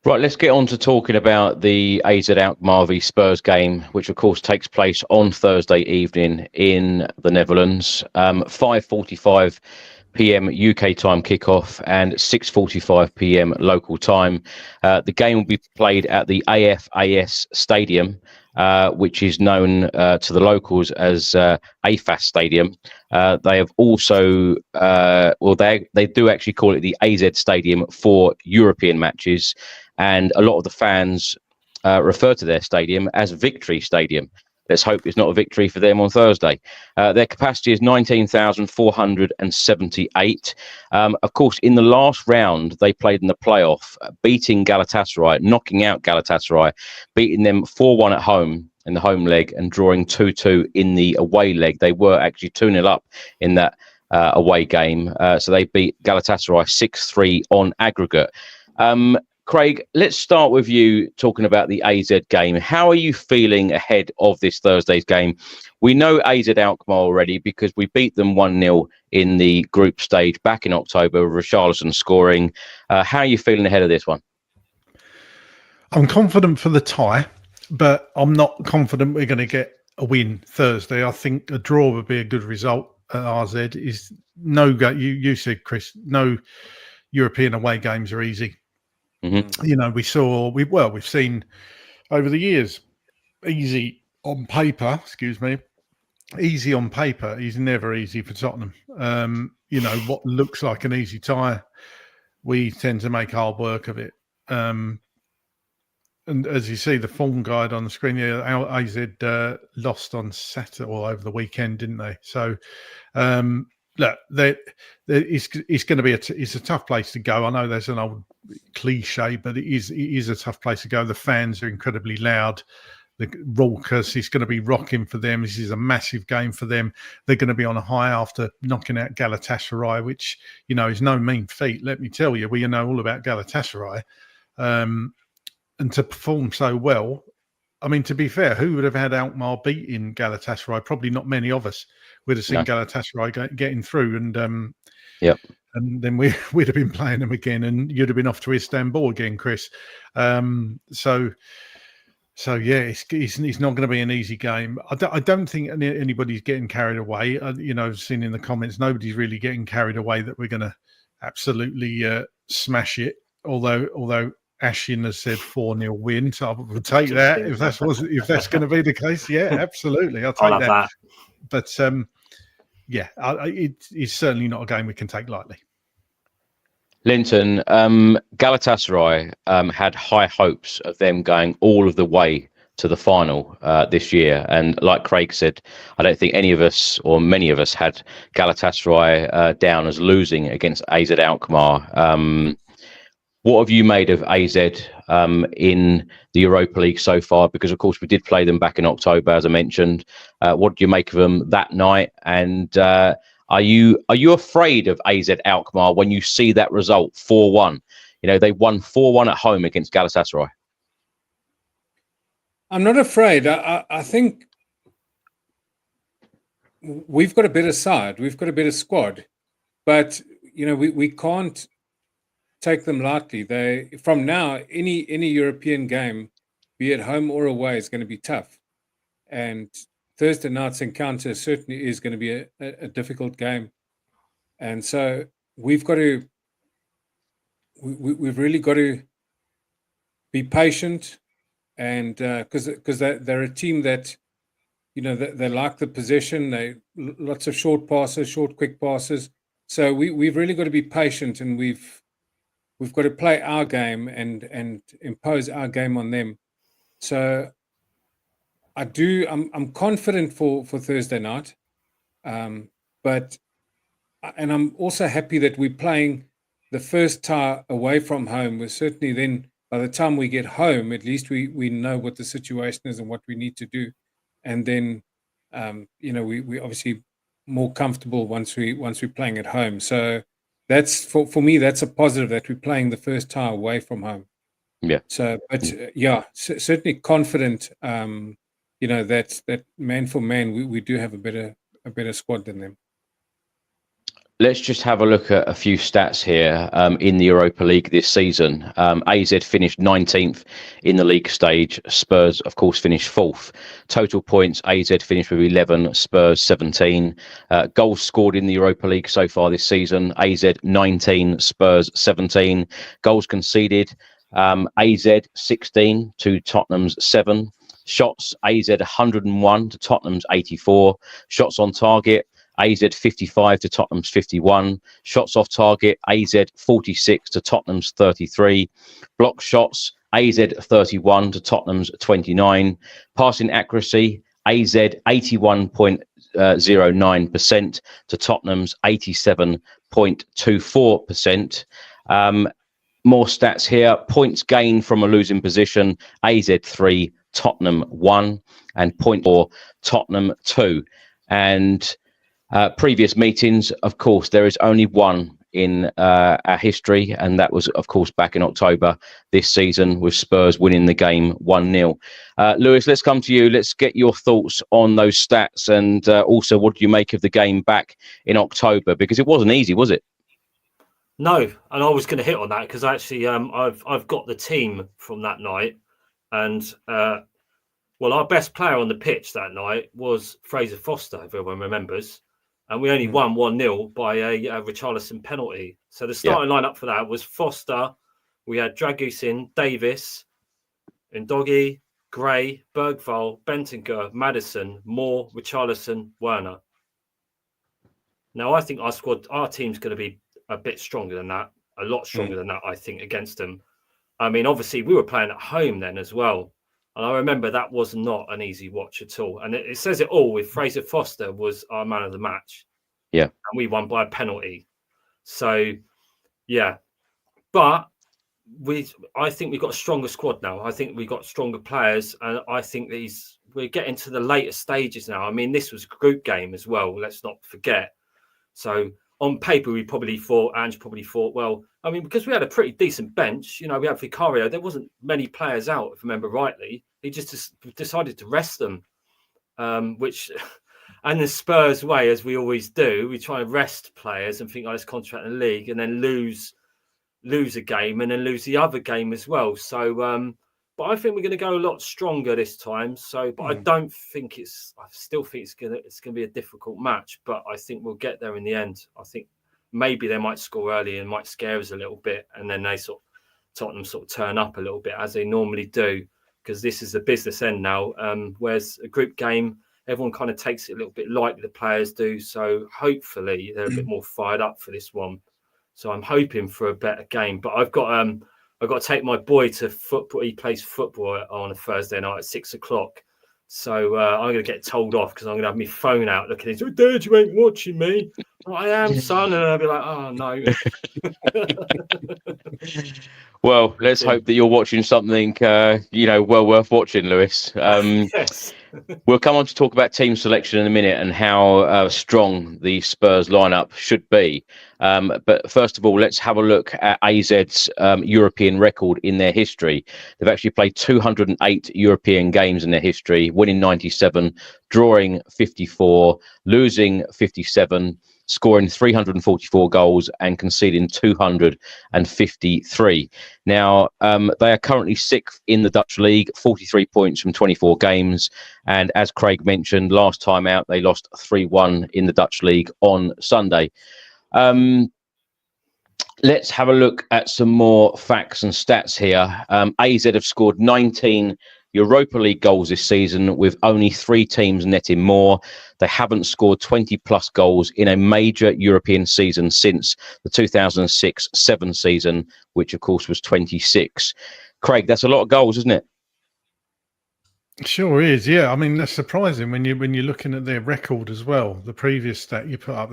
Right, let's get on to talking about the AZ Alkmaar v Spurs game, which of course takes place on Thursday evening in the Netherlands. 5:45 p.m. UK time kickoff and 6:45 p.m. local time. The game will be played at the AFAS Stadium, which is known to the locals as AFAS Stadium. They have also, they do actually call it the AZ Stadium for European matches, and a lot of the fans refer to their stadium as Victory Stadium. Let's hope it's not a victory for them on Thursday. Their capacity is 19,478. Of course, in the last round, they played in the playoff, beating Galatasaray, knocking out Galatasaray, beating them 4-1 at home in the home leg and drawing 2-2 in the away leg. They were actually 2-0 up in that away game. So they beat Galatasaray 6-3 on aggregate. Craig, let's start with you talking about the AZ game. How are you feeling ahead of this Thursday's game? We know AZ Alkmaar already because we beat them 1-0 in the group stage back in October, with Richarlison scoring. How are you feeling ahead of this one? I'm confident for the tie, but I'm not confident we're going to get a win Thursday. I think a draw would be a good result at RZ. Is no go. You said, Chris, no European away games are easy. Mm-hmm. We've seen over the years, easy on paper, easy on paper, he's never easy for Tottenham. You know, what looks like an easy tie, we tend to make hard work of it. And as you see, the form guide on the screen, AZ lost on Saturday or over the weekend, didn't they? So, look, it's going to be it's a tough place to go. I know there's an old cliche, but it is a tough place to go. The fans are incredibly loud. The raucous. It's going to be rocking for them. This is a massive game for them. They're going to be on a high after knocking out Galatasaray, which, you know, is no mean feat. Let me tell you, we know all about Galatasaray. And to perform so well, I mean, to be fair, who would have had Alkmaar beating Galatasaray? Probably not many of us would have seen Galatasaray getting through. And and then we'd have been playing them again, and you'd have been off to Istanbul again, Chris. So yeah, it's not going to be an easy game. I don't think anybody's getting carried away. You know, I've seen in the comments, nobody's really getting carried away that we're going to absolutely smash it. Although Ashin has said 4-0 win, so I will take that if that's going to be the case. Yeah, absolutely, I'll take that. But yeah, it's certainly not a game we can take lightly. Linton, Galatasaray had high hopes of them going all of the way to the final this year, and like Craig said, I don't think any of us or many of us had Galatasaray down as losing against AZ Alkmaar. What have you made of AZ in the Europa League so far? Because, of course, we did play them back in October, as I mentioned. What do you make of them that night? And are you afraid of AZ Alkmaar when you see that result, 4-1? You know, they won 4-1 at home against Galatasaray. I'm not afraid. I think we've got a better side. We've got a better squad. But, you know, we can't take them lightly. From now, any European game, be it home or away, is going to be tough. And Thursday night's encounter certainly is going to be a difficult game. And so we've really got to be patient, and because they're a team that, you know, they like the possession. They lots of short passes, short quick passes. So we've really got to be patient, and we've got to play our game and impose our game on them. So I'm confident for Thursday night, but I'm also happy that we're playing the first tie away from home. We're certainly then, by the time we get home, at least we know what the situation is and what we need to do, and then you know, we obviously more comfortable once we're playing at home. So that's for me, that's a positive that we're playing the first tie away from home. Yeah. So, but certainly confident. You know, that man for man, we do have a better squad than them. Let's just have a look at a few stats here in the Europa League this season. AZ finished 19th in the league stage. Spurs, of course, finished 4th. Total points, AZ finished with 11, Spurs 17. Goals scored in the Europa League so far this season, AZ 19, Spurs 17. Goals conceded, AZ 16 to Tottenham's 7. Shots, AZ 101 to Tottenham's 84. Shots on target, AZ 55 to Tottenham's 51. Shots off target, AZ 46 to Tottenham's 33. Block shots, AZ 31 to Tottenham's 29. Passing accuracy, AZ 81.09% to Tottenham's 87.24%. More stats here. Points gained from a losing position, AZ 3, Tottenham 1, and 0.4, Tottenham 2. And previous meetings, of course, there is only one in our history, and that was, of course, back in October this season, with Spurs winning the game 1-0. Lewis, let's come to you. Let's get your thoughts on those stats, and also what do you make of the game back in October? Because it wasn't easy, was it? No, and I was going to hit on that because actually I've got the team from that night, and well, our best player on the pitch that night was Fraser Foster, if everyone remembers. And we only won 1-0 by a Richarlison penalty. So the starting lineup for that was Foster. We had Dragusin, Davis, Ndogi, Gray, Bergvall, Bentancur, Maddison, Moore, Richarlison, Werner. Now, I think our team's going to be a bit stronger than that, a lot stronger than that, I think, against them. I mean, obviously, we were playing at home then as well. And I remember that was not an easy watch at all. And it says it all with Fraser Foster was our man of the match. Yeah. And we won by a penalty. So, yeah. But I think we've got a stronger squad now. I think we've got stronger players. And I think we're getting to the later stages now. I mean, this was a group game as well. Let's not forget. So on paper, Ange probably thought, well, I mean, because we had a pretty decent bench, we had Vicario. There wasn't many players out, if I remember rightly. He just decided to rest them, which, and the Spurs way, as we always do, we try and rest players and think, let's concentrate in the league, and then lose a game and then lose the other game as well. So, but I think we're going to go a lot stronger this time. So, but I don't think I still think it's going to be a difficult match, but I think we'll get there in the end. I think maybe they might score early and might scare us a little bit. And then Tottenham turn up a little bit as they normally do, because this is the business end now. Whereas a group game, everyone kind of takes it a little bit lightly, the players do. So hopefully they're a bit more fired up for this one. So I'm hoping for a better game, but I've got to take my boy to football. He plays football on a Thursday night at 6:00. So I'm going to get told off because I'm going to have my phone out looking at it. Dad, you ain't watching me. I am, son. And I'll be like, oh, no. Well, let's hope that you're watching something, well worth watching, Lewis. Yes. We'll come on to talk about team selection in a minute and how strong the Spurs lineup should be. But first of all, let's have a look at AZ's European record in their history. They've actually played 208 European games in their history, winning 97, drawing 54, losing 57, scoring 344 goals and conceding 253. Now, they are currently 6th in the Dutch league, 43 points from 24 games. And as Craig mentioned, last time out, they lost 3-1 in the Dutch league on Sunday. Let's have a look at some more facts and stats here. AZ have scored 19 Europa League goals this season, with only 3 teams netting more. They haven't scored 20 plus goals in a major European season since the 2006-7 season, which of course was 26. Craig, that's a lot of goals, isn't it? Sure is, yeah. I mean, that's surprising when you're looking at their record as well. The previous stat you put up,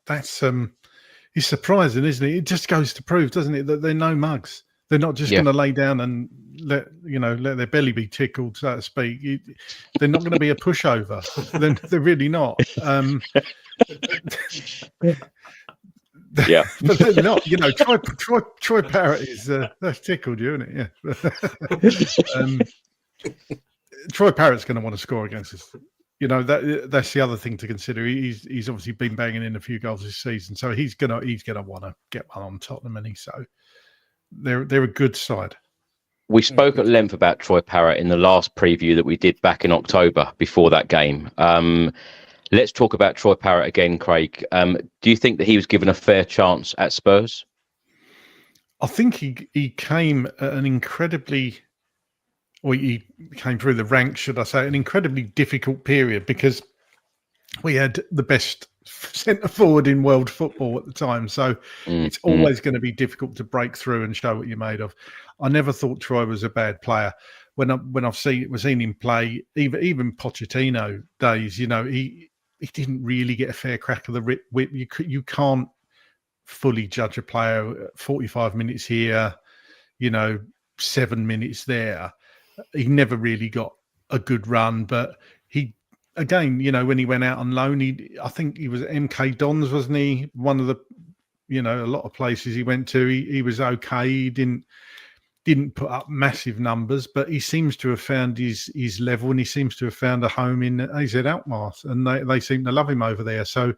that's it's surprising, isn't it? It just goes to prove, doesn't it, that they're no mugs. They're not just going to lay down and let their belly be tickled, so to speak. They're not going to be a pushover. They're really not. Yeah, but they're not. Troy Parrott is that's tickled you, isn't it? Yeah. Troy Parrott's going to want to score against us. That's the other thing to consider. He's obviously been banging in a few goals this season, so he's gonna want to get one on Tottenham, and so they're a good side. We spoke at length about Troy Parrott in the last preview that we did back in October before that game. Let's talk about Troy Parrott again, Craig. Do you think that he was given a fair chance at Spurs? I think he came at an incredibly, or he came through the ranks, should I say, an incredibly difficult period, because we had the best centre forward in world football at the time. So it's always going to be difficult to break through and show what you're made of. I never thought Troy was a bad player. When I've seen him play, even Pochettino days, he didn't really get a fair crack of the whip. You can't fully judge a player 45 minutes here, 7 minutes there. He never really got a good run, but again, when he went out on loan, I think he was at MK Dons, wasn't he? One of the, a lot of places he went to, he was okay. He didn't put up massive numbers, but he seems to have found his level, and he seems to have found a home in AZ Alkmaar, and they seem to love him over there. So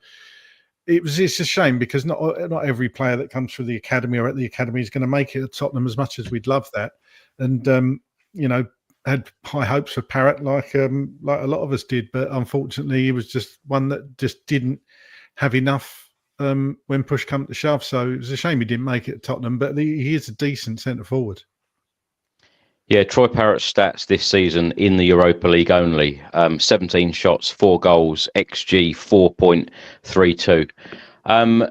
it's a shame, because not every player that comes through the academy or at the academy is going to make it at Tottenham, as much as we'd love that. And had high hopes for Parrott, like a lot of us did, but unfortunately he was just one that just didn't have enough when push come to shove. So it was a shame he didn't make it at Tottenham, but he is a decent centre forward. Yeah, Troy Parrott's stats this season in the Europa League only: 17 shots, 4 goals, XG 4.32.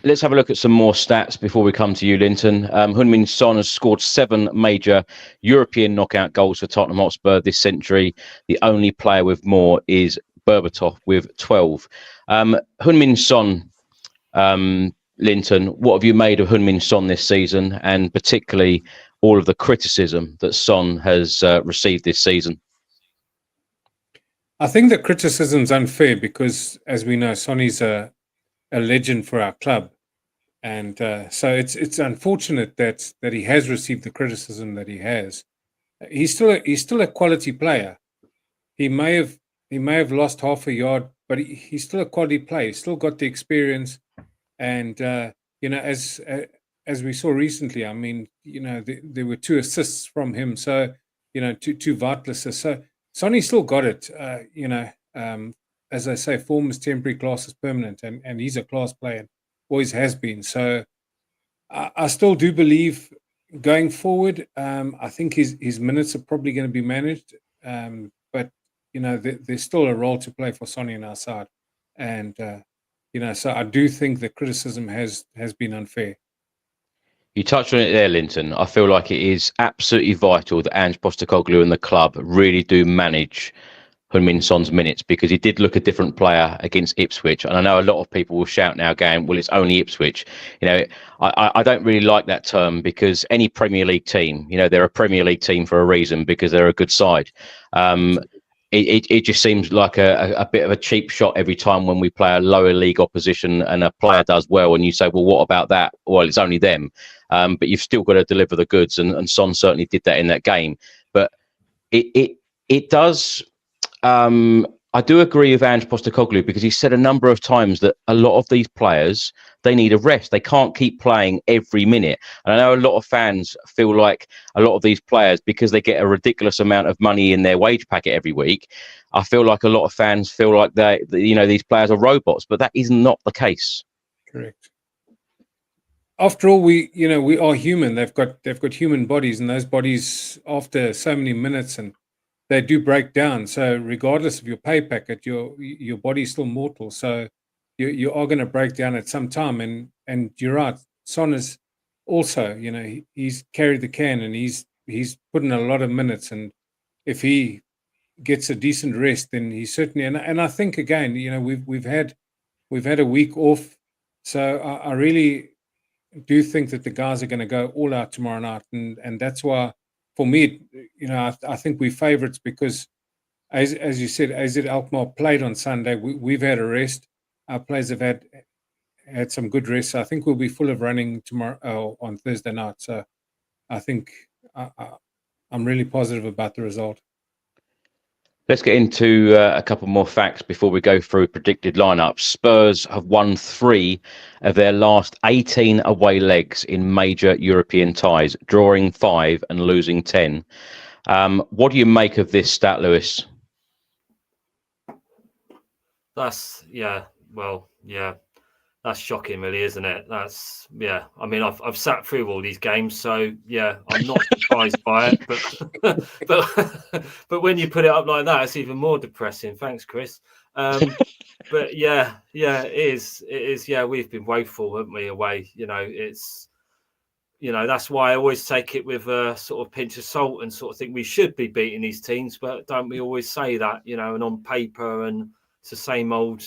Let's have a look at some more stats before we come to you, Linton. Heung-min Son has scored 7 major European knockout goals for Tottenham Hotspur this century. The only player with more is Berbatov with 12. Heung-min Son, Linton, what have you made of Heung-min Son this season, and particularly all of the criticism that Son has received this season? I think the criticism's unfair because, as we know, Sonny's a legend for our club. And so it's unfortunate that he has received the criticism that he has. He's still a quality player. He may have lost half a yard, but he's still a quality player. He's still got the experience, and as we saw recently, I mean, there were 2 assists from him, so two vital assists. So Sonny still got it. As I say, form is temporary, class is permanent, and he's a class player. Always has been. So I still do believe going forward, I think his minutes are probably going to be managed. But there's still a role to play for Sonny on our side, and so I do think the criticism has been unfair. You touched on it there, Linton. I feel like it is absolutely vital that Ange Postecoglou and the club really do manage Heung-min Son's minutes, because he did look a different player against Ipswich. And I know a lot of people will shout now going, well, it's only Ipswich. I don't really like that term, because any Premier League team, they're a Premier League team for a reason, because they're a good side. It just seems like a bit of a cheap shot every time when we play a lower league opposition and a player does well, and you say, well, what about that? Well, it's only them. But you've still got to deliver the goods, and Son certainly did that in that game. But it does... I do agree with Ange Postecoglou, because he said a number of times that a lot of these players, they need a rest. They can't keep playing every minute. And I know a lot of fans feel like a lot of these players, because they get a ridiculous amount of money in their wage packet every week, I feel like a lot of fans feel like these players are robots, but that is not the case. Correct. After all, we are human. They've got human bodies, and those bodies, after so many minutes, and they do break down. So regardless of your pay packet, your body's still mortal. So you are going to break down at some time. And you're right. Son is also, he's carried the can, and he's put in a lot of minutes. And if he gets a decent rest, then he certainly. And I think again, we've had a week off. So I really do think that the guys are going to go all out tomorrow night, and that's why. For me, I think we're favourites because, as you said, AZ Alkmaar played on Sunday. We've had a rest. Our players have had some good rest. So I think we'll be full of running tomorrow on Thursday night. So I think I'm really positive about the result. Let's get into a couple more facts before we go through predicted lineups. Spurs have won 3 of their last 18 away legs in major European ties, drawing 5 and losing 10. What do you make of this stat, Lewis? That's shocking, really, isn't it? I mean, I've sat through all these games, so yeah, I'm not surprised by it. But when you put it up like that, it's even more depressing. Thanks, Chris. But yeah, it is. Yeah, we've been woeful, haven't we? Away, it's. That's why I always take it with a sort of pinch of salt and sort of think we should be beating these teams, but don't we always say that? And on paper, and it's the same old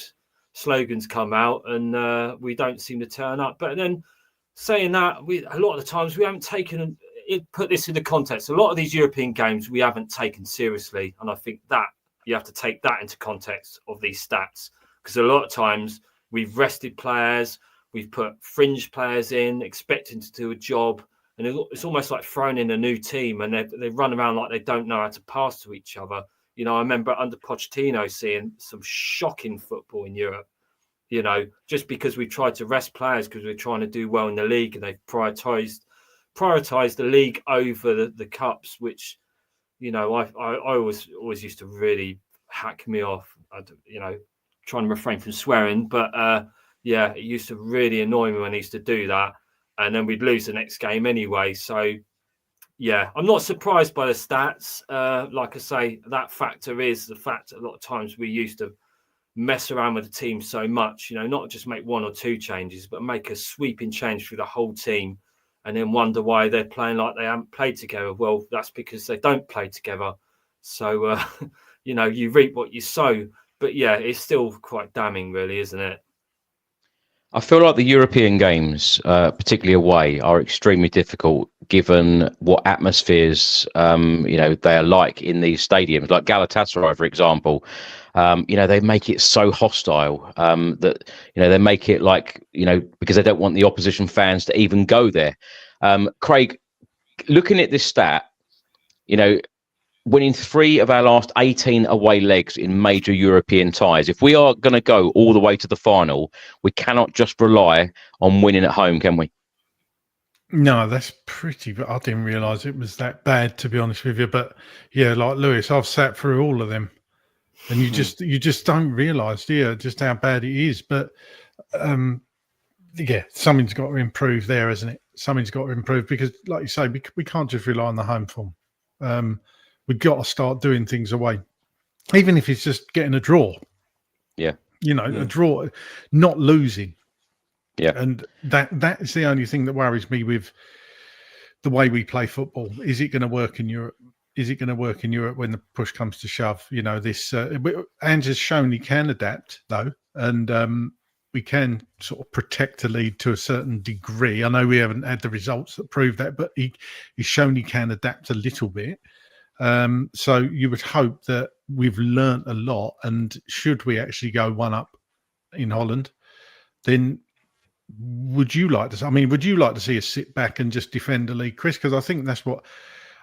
slogans come out, and we don't seem to turn up. But then saying that, a lot of the times we haven't taken it. Put this into context. A lot of these European games we haven't taken seriously, and I think that you have to take that into context of these stats, because a lot of times we've rested players, we've put fringe players in, expecting to do a job, and it's almost like throwing in a new team, and they run around like they don't know how to pass to each other. I remember under Pochettino seeing some shocking football in Europe, just because we tried to rest players because we're trying to do well in the league, and they've prioritised the league over the cups, which, I always used to really hack me off, trying to refrain from swearing. But it used to really annoy me when he used to do that. And then we'd lose the next game anyway. So, yeah, I'm not surprised by the stats. Like I say, that factor is the fact that a lot of times we used to mess around with the team so much, not just make one or two changes, but make a sweeping change through the whole team and then wonder why they're playing like they haven't played together. Well, that's because they don't play together. So, you reap what you sow. But yeah, it's still quite damning, really, isn't it? I feel like the European games, particularly away, are extremely difficult given what atmospheres, they are like in these stadiums. Like Galatasaray, for example, they make it so hostile that, they make it like, because they don't want the opposition fans to even go there. Craig, looking at this stat, winning 3 of our last 18 away legs in major European ties. If we are going to go all the way to the final, we cannot just rely on winning at home, can we? No, that's pretty, but I didn't realise it was that bad, to be honest with you. But yeah, like Lewis, I've sat through all of them, and you just don't realise, just how bad it is. But yeah, something's got to improve there, isn't it? Something's got to improve because, like you say, we can't just rely on the home form. We've got to start doing things away, even if it's just getting a draw. Yeah, a draw, not losing. Yeah, and that is the only thing that worries me with the way we play football. Is it going to work in Europe? Is it going to work in Europe when the push comes to shove? This Ange has shown he can adapt though, and we can sort of protect the lead to a certain degree. I know we haven't had the results that prove that, but he's shown he can adapt a little bit. So you would hope that we've learnt a lot, and should we actually go 1-up in Holland, then would you like to see us sit back and just defend the league, Chris? Because I think that's what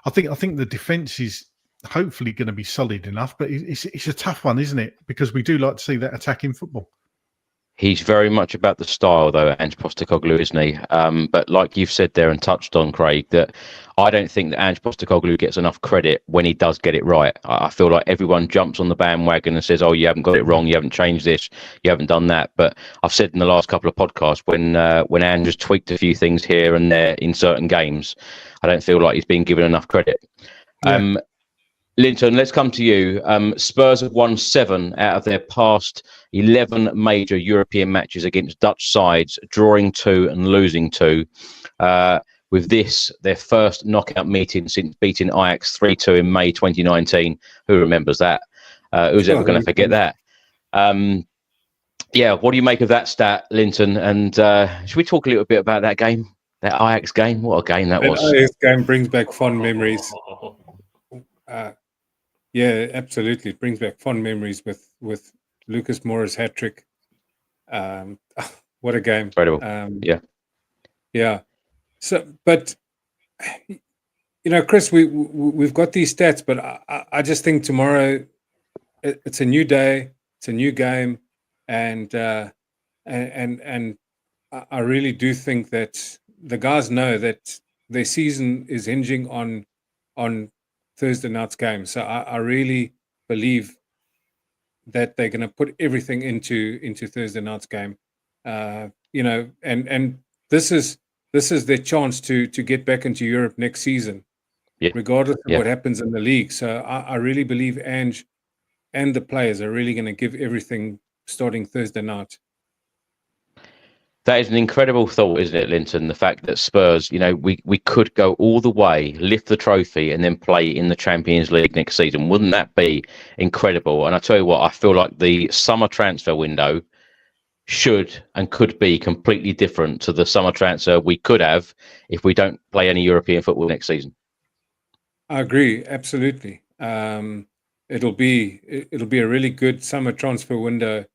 I think the defence is hopefully going to be solid enough, but it's a tough one, isn't it? Because we do like to see that attacking football. He's very much about the style, though, Ange Postecoglou, isn't he? But like you've said there and touched on, Craig, that I don't think that Ange Postecoglou gets enough credit when he does get it right. I feel like everyone jumps on the bandwagon and says, oh, you haven't got it wrong, you haven't changed this, you haven't done that. But I've said in the last couple of podcasts, when Ange has tweaked a few things here and there in certain games, I don't feel like he's been given enough credit. Yeah. Linton, let's come to you. Spurs have won 7 out of their past 11 major European matches against Dutch sides, drawing 2 and losing 2. With this, their first knockout meeting since beating Ajax 3-2 in May 2019. Who remembers that? Who's ever going to forget that? What do you make of that stat, Linton? And should we talk a little bit about that game, that Ajax game? What a game that was. Ajax game brings back fond memories. Yeah, absolutely. It brings back fond memories with Lucas Moura's hat-trick. What a game. Incredible. Yeah. So, but, Chris, we've got these stats, but I just think tomorrow it's a new day, it's a new game, and I really do think that the guys know that their season is hinging on Thursday night's game. So I really believe that they're going to put everything into Thursday night's game. And this is their chance to get back into Europe next season, regardless of what happens in the league. So I really believe Ange and the players are really going to give everything starting Thursday night. That is an incredible thought, isn't it, Linton? The fact that Spurs, we could go all the way, lift the trophy, and then play in the Champions League next season. Wouldn't that be incredible? And I tell you what, I feel like the summer transfer window should and could be completely different to the summer transfer we could have if we don't play any European football next season. I agree, absolutely. It'll be a really good summer transfer window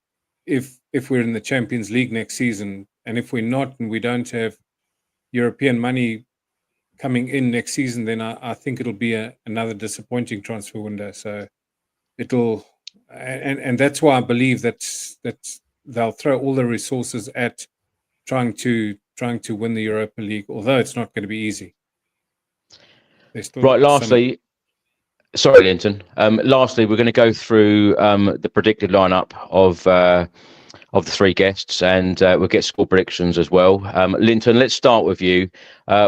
if we're in the Champions League next season. And if we're not and we don't have European money coming in next season, then I think it'll be another disappointing transfer window. So it'll, and that's why I believe that they'll throw all the resources at trying to win the Europa League, although it's not going to be easy. Right, lastly, sorry, Linton. Lastly, we're going to go through the predicted lineup of the 3 guests, and we'll get score predictions as well. Linton, let's start with you.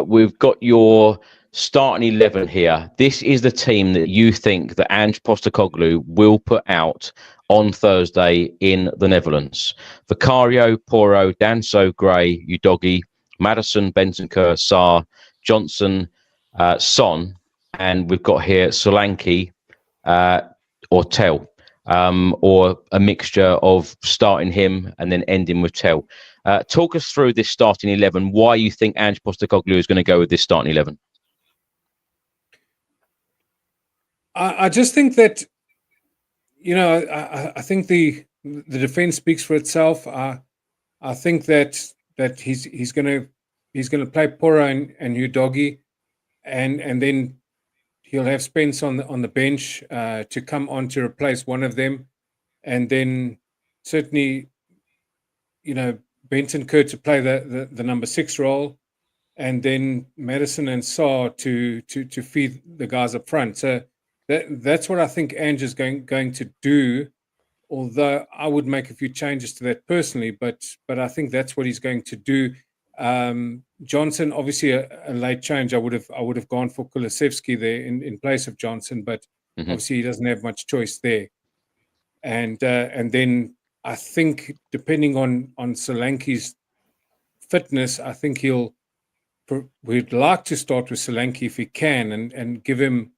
We've got your starting 11 here. This is the team that you think that Ange Postecoglou will put out on Thursday in the Netherlands. Vicario, Porro, Danso, Gray, Udogie, Maddison, Bentancur, Sarr, Johnson, Son, and we've got here Solanke or Tel, or a mixture of starting him and then ending with Tel. Talk us through this starting 11, why you think Ange Postecoglou is going to go with this starting 11. I just think that, I think the defense speaks for itself. I think that he's going to play Porro and Udogie, and then he'll have Spence on the bench to come on to replace one of them, and then certainly, Bentancur to play the number 6 role, and then Maddison and Sarr to feed the guys up front. So that's what I think Ange is going to do. Although I would make a few changes to that personally, but I think that's what he's going to do. Johnson, obviously a late change. I would have gone for Kulusevski there in place of Johnson, but obviously he doesn't have much choice there. And then I think depending on Solanke's fitness, I think we'd like to start with Solanke if he can, and give him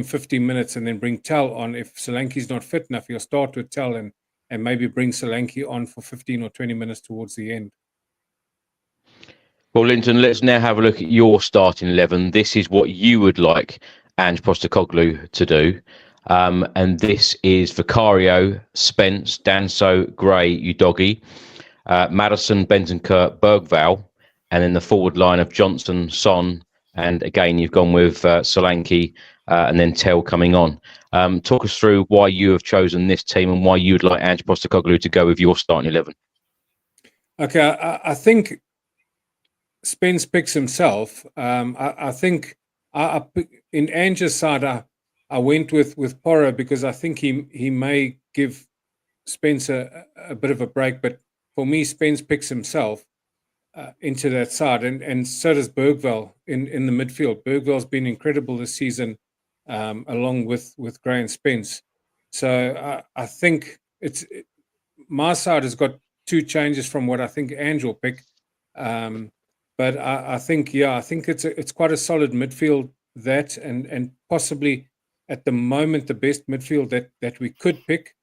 15 minutes and then bring Tel on. If Solanke's not fit enough, he'll start with Tel and maybe bring Solanke on for 15 or 20 minutes towards the end. Well, Linton, let's now have a look at your starting 11. This is what you would like Ange Postecoglou to do. And this is Vicario, Spence, Danso, Gray, Udogie, Maddison, Bentancur, Bergvall, and then the forward line of Johnson, Son, and again, you've gone with Solanke and then Tel coming on. Talk us through why you have chosen this team and why you would like Ange Postecoglou to go with your starting 11. Okay, I think Spence picks himself. I think in Ange's side, I went with Porro because I think he may give Spence a bit of a break. But for me, Spence picks himself into that side, and so does Bergvall in the midfield. Bergvall's been incredible this season, along with Gray and Spence. So I think my side has got 2 changes from what I think Ange will pick. But I think it's quite a solid midfield, that and possibly at the moment the best midfield that we could pick,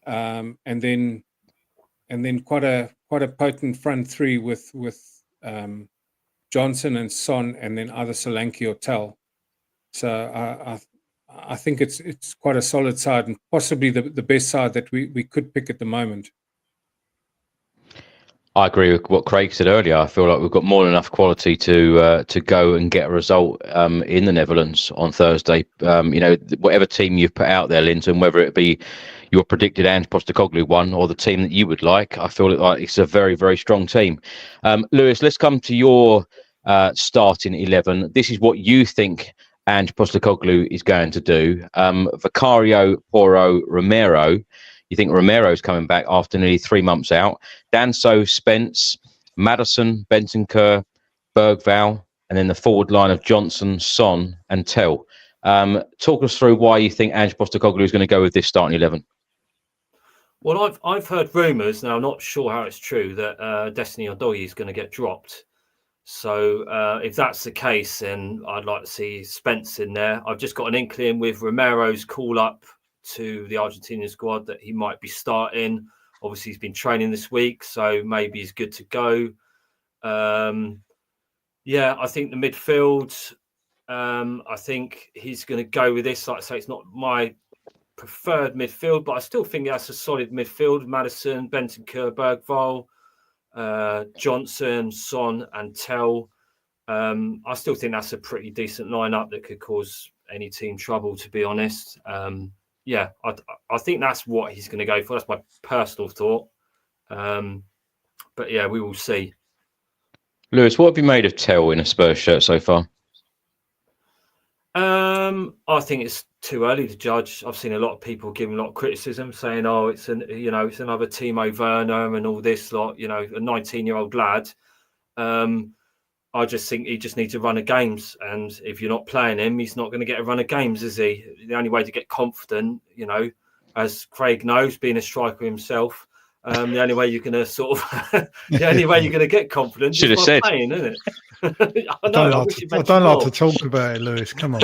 and then quite a potent front 3 with Johnson and Son, and then either Solanke or Tel. So I think it's quite a solid side, and possibly the best side that we could pick at the moment. I agree with what Craig said earlier. I feel like we've got more than enough quality to go and get a result in the Netherlands on Thursday. Whatever team you've put out there, Linton, whether it be your predicted Ange Postecoglou one or the team that you would like, I feel like it's a very, very strong team. Lewis, let's come to your starting 11. This is what you think Ange Postecoglou is going to do. Vicario, Porro, Romero. You think Romero's coming back after nearly 3 months out. Danso, Spence, Maddison, Bentancur, Bergvall, and then the forward line of Johnson, Son, and Tel. Talk us through why you think Ange Postecoglou is going to go with this starting 11. Well, I've heard rumours, now I'm not sure how it's true, that Destiny Udogie is going to get dropped. So if that's the case, then I'd like to see Spence in there. I've just got an inkling with Romero's call up to the Argentinian squad that he might be starting. Obviously, he's been training this week, so maybe he's good to go. I think the midfield, I think he's going to go with this. Like I say, it's not my preferred midfield, but I still think that's a solid midfield. Maddison, Bentancur, Bergvall, Johnson, Son, and Tel. I still think that's a pretty decent lineup that could cause any team trouble, to be honest. I think that's what he's going to go for. That's my personal thought. But yeah, we will see. Lewis, what have you made of Tel in a Spurs shirt so far? I think it's too early to judge. I've seen a lot of people giving a lot of criticism, saying, "Oh, it's another Timo Werner and all this lot." A 19-year-old lad. I just think he just needs a run of games. And if you're not playing him, he's not going to get a run of games, is he? The only way to get confident, you know, as Craig knows, being a striker himself, the only way you're going to sort of, the only way you're going to get confident Should is have by said. playing, isn't it? I don't like to talk about it, Lewis. Come on.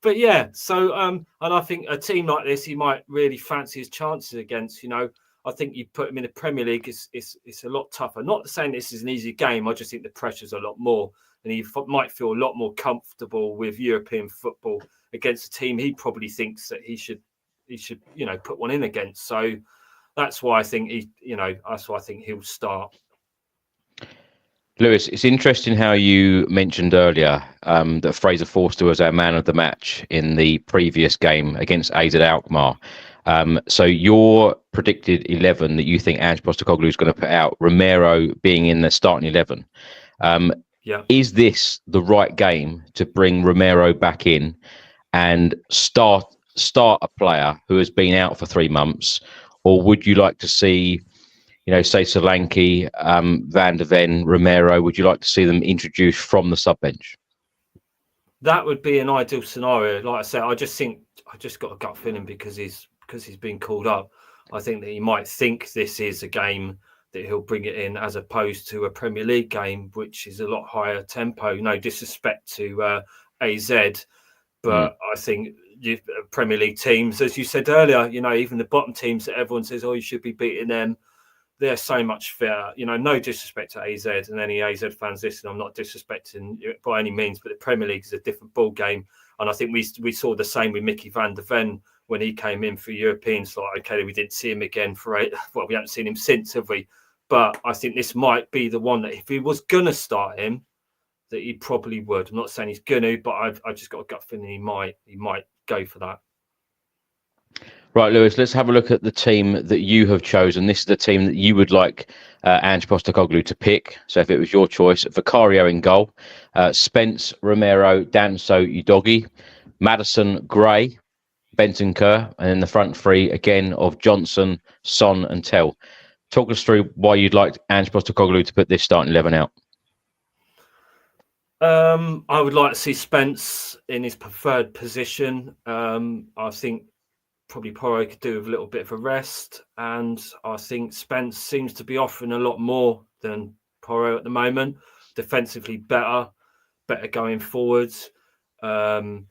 But yeah, so and I think a team like this, he might really fancy his chances against. You know, I think you put him in the Premier League, it's a lot tougher. Not saying this is an easy game. I just think the pressure's a lot more, and he might feel a lot more comfortable with European football against a team he probably thinks that he should, you know, put one in against. So that's why I think he'll start. Lewis, it's interesting how you mentioned earlier that Fraser Forster was our man of the match in the previous game against AZ Alkmaar. So your predicted 11 that you think Ange Postecoglou is going to put out, Romero being in the starting 11. Is this the right game to bring Romero back in and start a player who has been out for 3 months? Or would you like to see, you know, say Solanke, Van der Ven, Romero, would you like to see them introduced from the sub-bench? That would be an ideal scenario. Like I said, I just got a gut feeling because he's been called up. I think that he might think this is a game that he'll bring it in as opposed to a Premier League game, which is a lot higher tempo. No disrespect to AZ, but I think Premier League teams, as you said earlier, you know, even the bottom teams that everyone says, oh, you should be beating them, they're so much fair. You know, no disrespect to AZ and any AZ fans listening. I'm not disrespecting by any means, but the Premier League is a different ball game. And I think we saw the same with Mickey van der Ven when he came in for Europeans. Like, okay, we didn't see him again we haven't seen him since, have we? But I think this might be the one that if he was going to start him, that he probably would. I'm not saying he's going to, but I've just got a gut feeling he might go for that. Right, Lewis, let's have a look at the team that you have chosen. This is the team that you would like Ange Postecoglou to pick. So if it was your choice, Vicario in goal, Spence, Romero, Danso, Udogie, Maddison, Gray, Bentancur, and then the front three again of Johnson, Son and Tell. Talk us through why you'd like Ange Postecoglou to put this starting 11 out. I would like to see Spence in his preferred position. I think probably Porro could do with a little bit of a rest, and I think Spence seems to be offering a lot more than Porro at the moment. Defensively better going forwards. And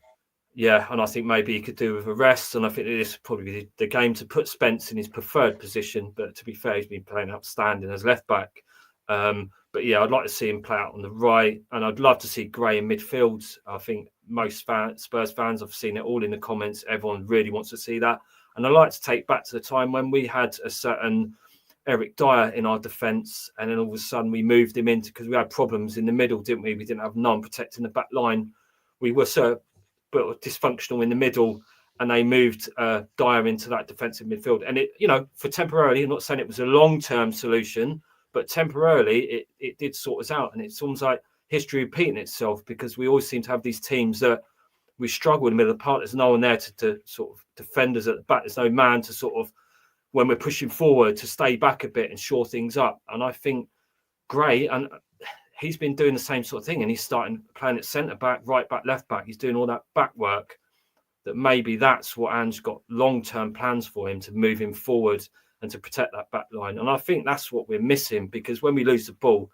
I think maybe he could do with a rest, and I think this is probably the game to put Spence in his preferred position. But to be fair, he's been playing outstanding as left back. But yeah, I'd like to see him play out on the right, and I'd love to see Gray in midfield. I think most Spurs fans, I've seen it all in the comments, everyone really wants to see that. And I'd like to take back to the time when we had a certain Eric Dyer in our defence, and then all of a sudden we moved him into, because we had problems in the middle, didn't we? We didn't have none protecting the back line. We were so dysfunctional in the middle, and they moved Dyer into that defensive midfield. And it, you know, for temporarily, I'm not saying it was a long-term solution, but temporarily it did sort us out. And it's almost like history repeating itself, because we always seem to have these teams that we struggle in the middle of the park. There's no one there to sort of defend us at the back. There's no man to sort of, when we're pushing forward, to stay back a bit and shore things up. And I think Gray, and he's been doing the same sort of thing, and he's starting playing at centre back, right back, left back. He's doing all that back work. That maybe that's what Ange got long-term plans for him, to move him forward and to protect that back line. And I think that's what we're missing, because when we lose the ball,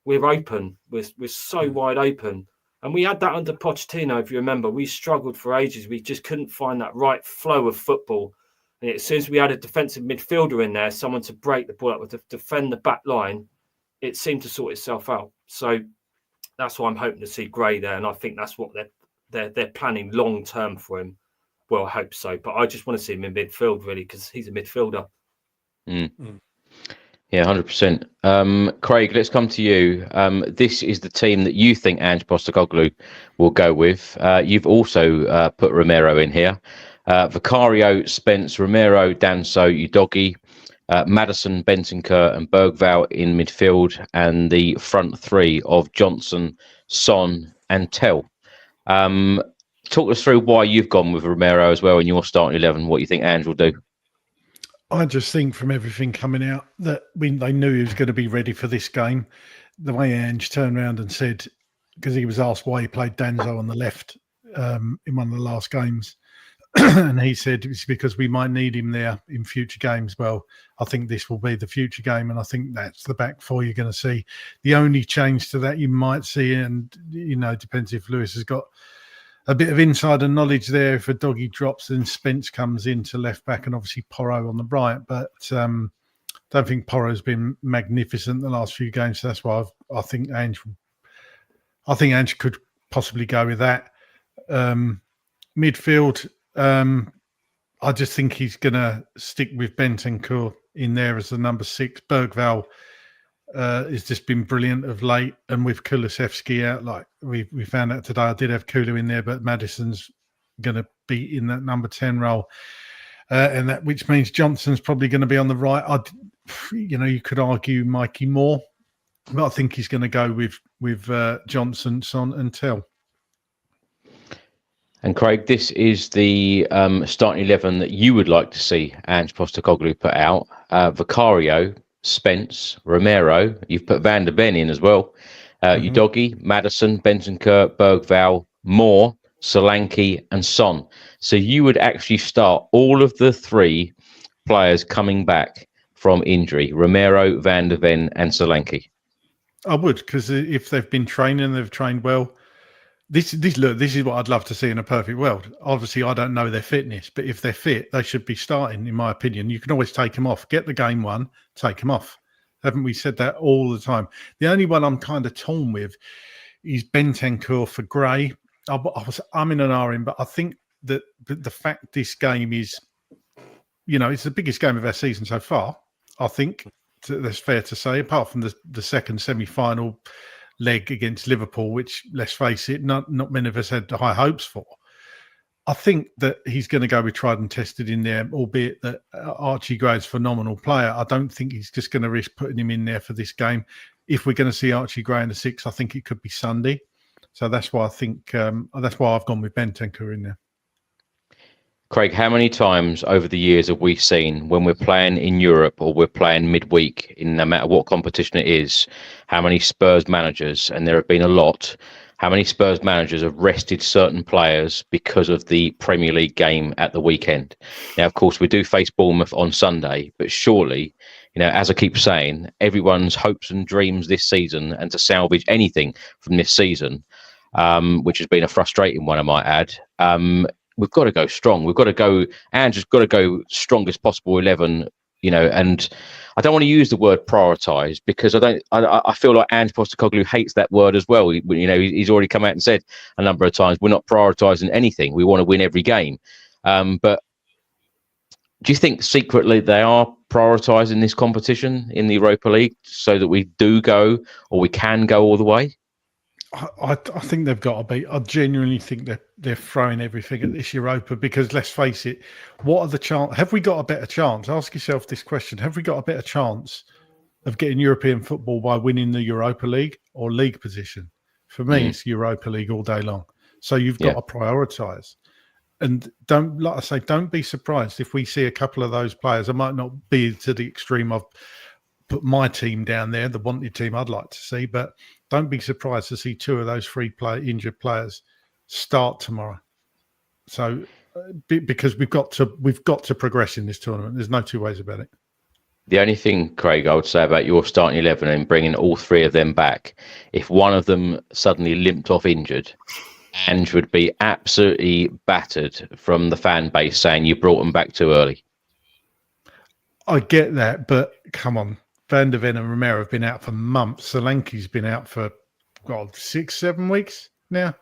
we're open. We're so wide open. And we had that under Pochettino, if you remember. We struggled for ages. We just couldn't find that right flow of football. And as soon as we had a defensive midfielder in there, someone to break the ball up, to defend the back line, it seemed to sort itself out. So that's why I'm hoping to see Gray there. And I think that's what they're planning long-term for him. Well, I hope so. But I just want to see him in midfield, really, because he's a midfielder. Yeah, 100%. Craig, let's come to you. This is the team that you think Ange Postecoglou will go with. You've also put Romero in here. Vicario, Spence, Romero, Danso, Udogie, Maddison, Bentancur and Bergvall in midfield, and the front three of Johnson, Son and Tell. Talk us through why you've gone with Romero as well in your starting 11, what you think Ange will do. I just think from everything coming out that they knew he was going to be ready for this game. the way Ange turned around and said, because he was asked why he played Danzo on the left in one of the last games, and he said it's because we might need him there in future games. Well, I think this will be the future game, and I think that's the back four you're going to see. The only change to that you might see, and depends if Lewis has got a bit of insider knowledge there. If a doggy drops, then Spence comes into left back, and obviously Porro on the right. But don't think Porro's been magnificent the last few games. So that's why I think Ange could possibly go with that. Midfield. I just think he's going to stick with Bentancur in there as the number 6. Bergvall has just been brilliant of late, and with Kulusevski out, like we found out today, I did have Kulu in there, but Maddison's going to be in that number 10 role, and that which means Johnson's probably going to be on the right. You could argue Mikey Moore, but I think he's going to go with Johnson, Son, and Tell. And Craig, this is the starting 11 that you would like to see Ange Postecoglou put out. Vicario, Spence, Romero. You've put Van der Ven in as well. Udogie, Maddison, Bentancur, Bergvall, Moore, Solanke, and Son. So you would actually start all of the 3 players coming back from injury: Romero, Van der Ven, and Solanke. I would, because if they've been training, they've trained well. This is what I'd love to see in a perfect world. Obviously, I don't know their fitness, but if they're fit, they should be starting, in my opinion. You can always take them off. Get the game won, take them off. Haven't we said that all the time? The only one I'm kind of torn with is Bentancur for Gray. I'm in an RM, but I think that the fact this game is, it's the biggest game of our season so far. I think that's fair to say, apart from the second semi-final leg against Liverpool, which, let's face it, not many of us had high hopes for. I think that he's going to go with tried and tested in there, albeit that Archie Gray's a phenomenal player. I don't think he's just going to risk putting him in there for this game. If we're going to see Archie Gray in the 6, I think it could be Sunday. So that's why I think that's why I've gone with Bentancur in there. Craig, how many times over the years have we seen, when we're playing in Europe or we're playing midweek, in no matter what competition it is, how many Spurs managers, and there have been a lot, how many Spurs managers have rested certain players because of the Premier League game at the weekend? Now, of course, we do face Bournemouth on Sunday, but surely, as I keep saying, everyone's hopes and dreams this season, and to salvage anything from this season, which has been a frustrating one, I might add, we've got to go strong. We've got to go, and just got to go strongest possible 11, and I don't want to use the word prioritise, because I feel like Ange Postecoglou hates that word as well. He's already come out and said a number of times, we're not prioritising anything. We want to win every game. But do you think secretly they are prioritising this competition in the Europa League so that we do go, or we can go all the way? I think they've got to be. I genuinely think they're throwing everything at this Europa, because let's face it, what are the chances? Have we got a better chance? Ask yourself this question: have we got a better chance of getting European football by winning the Europa League or league position? For me, it's Europa League all day long. So you've got to prioritise, and don't be surprised if we see a couple of those players. I might not be to the extreme of put my team down there, the wanted team I'd like to see, but don't be surprised to see 2 of those 3 injured players start tomorrow. So, because we've got to progress in this tournament. There's no 2 ways about it. The only thing, Craig, I would say about your starting 11 and bringing all 3 of them back, if one of them suddenly limped off injured, Ange would be absolutely battered from the fan base saying you brought them back too early. I get that, but come on. Van der Ven and Romero have been out for months. Solanke's been out for 6-7 weeks now.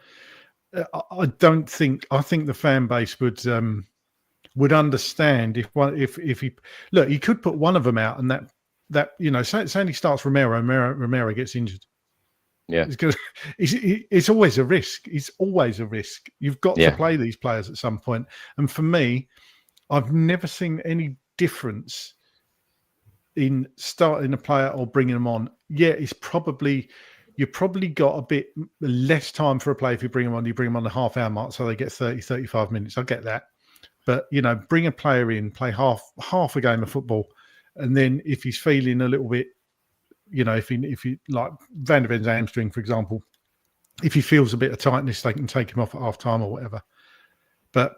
I think the fan base would understand if he look. He could put one of them out, and that say he starts Romero gets injured. Yeah, it's always a risk. It's always a risk. You've got to play these players at some point. And for me, I've never seen any difference in starting a player or bringing them on. Yeah, you've probably got a bit less time for a player if you bring them on. You bring them on the half-hour mark, so they get 30, 35 minutes. I get that. But, bring a player in, play half a game of football, and then if he's feeling a little bit if he like Van der Ven's hamstring, for example, if he feels a bit of tightness, they can take him off at half time or whatever. But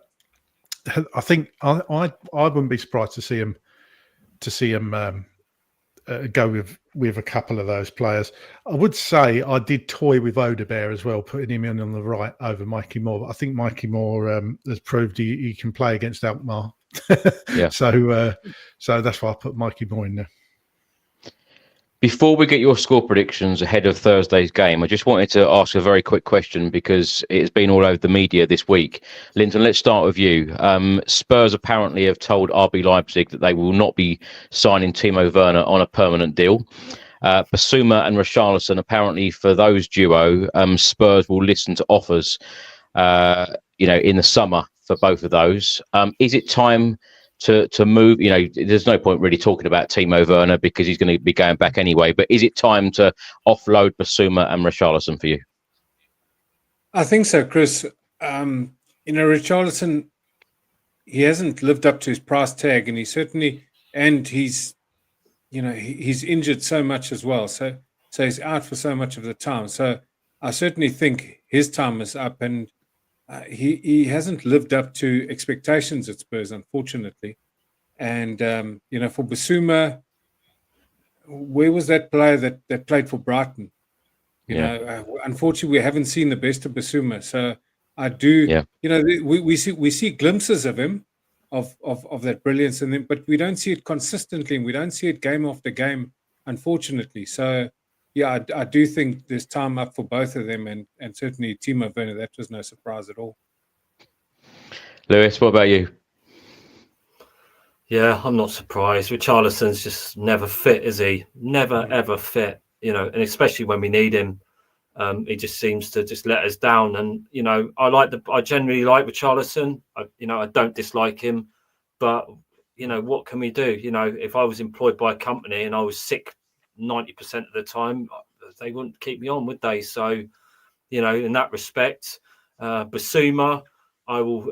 I think I wouldn't be surprised to see him go with a couple of those players. I would say I did toy with Odebear as well, putting him in on the right over Mikey Moore. But I think Mikey Moore has proved he can play against Alkmaar. Yeah. So that's why I put Mikey Moore in there. Before we get your score predictions ahead of Thursday's game, I just wanted to ask a very quick question because it's been all over the media this week. Linton, let's start with you. Spurs apparently have told RB Leipzig that they will not be signing Timo Werner on a permanent deal. Basuma and Richarlison, apparently for those duo, Spurs will listen to offers, in the summer for both of those. Is it time to move? There's no point really talking about Timo Werner because he's going to be going back anyway, but is it time to offload Basuma and Richarlison for you? I think so, Chris. Richarlison, he hasn't lived up to his price tag, and he's injured so much as well. So he's out for so much of the time. So I certainly think his time is up, and he hasn't lived up to expectations at Spurs, unfortunately. And for Basuma, where was that player that played for Brighton? Unfortunately, we haven't seen the best of Basuma. So I do. Yeah. We see glimpses of him, of that brilliance, but we don't see it consistently, and we don't see it game after game, unfortunately. So. Yeah, I do think there's time up for both of them, and certainly Timo Werner, that was no surprise at all. Lewis, what about you? Yeah, I'm not surprised. Richarlison's just never fit, is he? Never, ever fit, and especially when we need him. He just seems to just let us down. And, I generally like Richarlison. I don't dislike him, but, what can we do? If I was employed by a company and I was sick 90% of the time, they wouldn't keep me on, would they? So, in that respect, Basuma, I will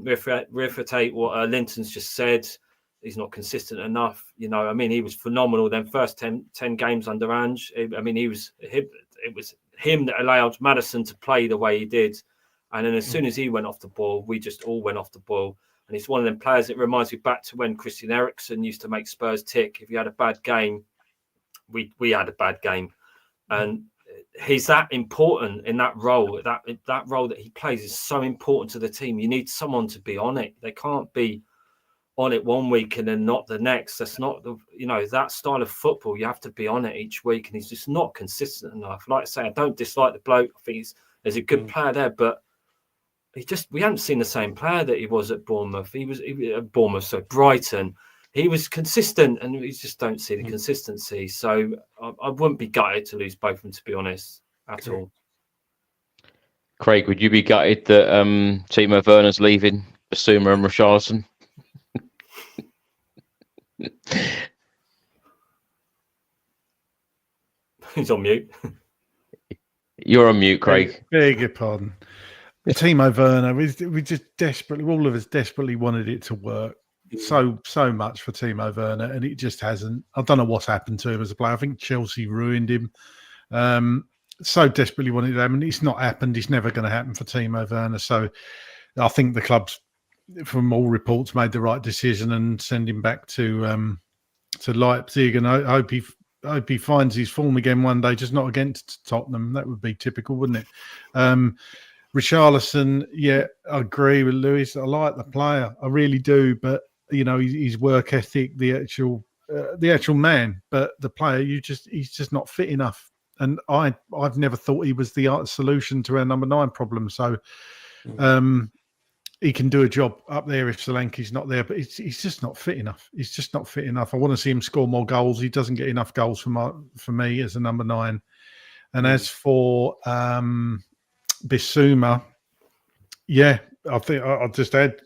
reiterate what Linton's just said. He's not consistent enough. He was phenomenal then first 10 games under Ange. It was him that allowed Maddison to play the way he did. And then as soon as he went off the ball, we just all went off the ball. And he's one of them players that reminds me back to when Christian Eriksen used to make Spurs tick. If you had a bad game, we had a bad game, and he's that important in that role. That role that he plays is so important to the team. You need someone to be on it. They can't be on it one week and then not the next. That's not that style of football. You have to be on it each week, and he's just not consistent enough. Like I say, I don't dislike the bloke. I think there's a good player there, but we haven't seen the same player that he was at Bournemouth. He was at Bournemouth, so Brighton. He was consistent, and we just don't see the consistency. So I wouldn't be gutted to lose both of them, to be honest, at all. Craig, would you be gutted that Timo Werner's leaving Basuma and Richarlison? He's on mute. You're on mute, Craig. Beg your pardon. Timo Werner, we just desperately, all of us desperately wanted it to work. So much for Timo Werner, and it just hasn't. I don't know what's happened to him as a player. I think Chelsea ruined him. So desperately wanted to happen. It's not happened. It's never going to happen for Timo Werner. So I think the club's, from all reports, made the right decision and send him back to Leipzig. And I hope he finds his form again one day, just not against Tottenham. That would be typical, wouldn't it? Richarlison, yeah, I agree with Lewis. I like the player, I really do. But his work ethic, the actual man, but the player, he's just not fit enough. And I've never thought he was the solution to our number 9 problem. So he can do a job up there if Solanke's not there, but he's just not fit enough. He's just not fit enough. I want to see him score more goals. He doesn't get enough goals for me as a number 9. And as for Basuma, yeah, I think I'll just add,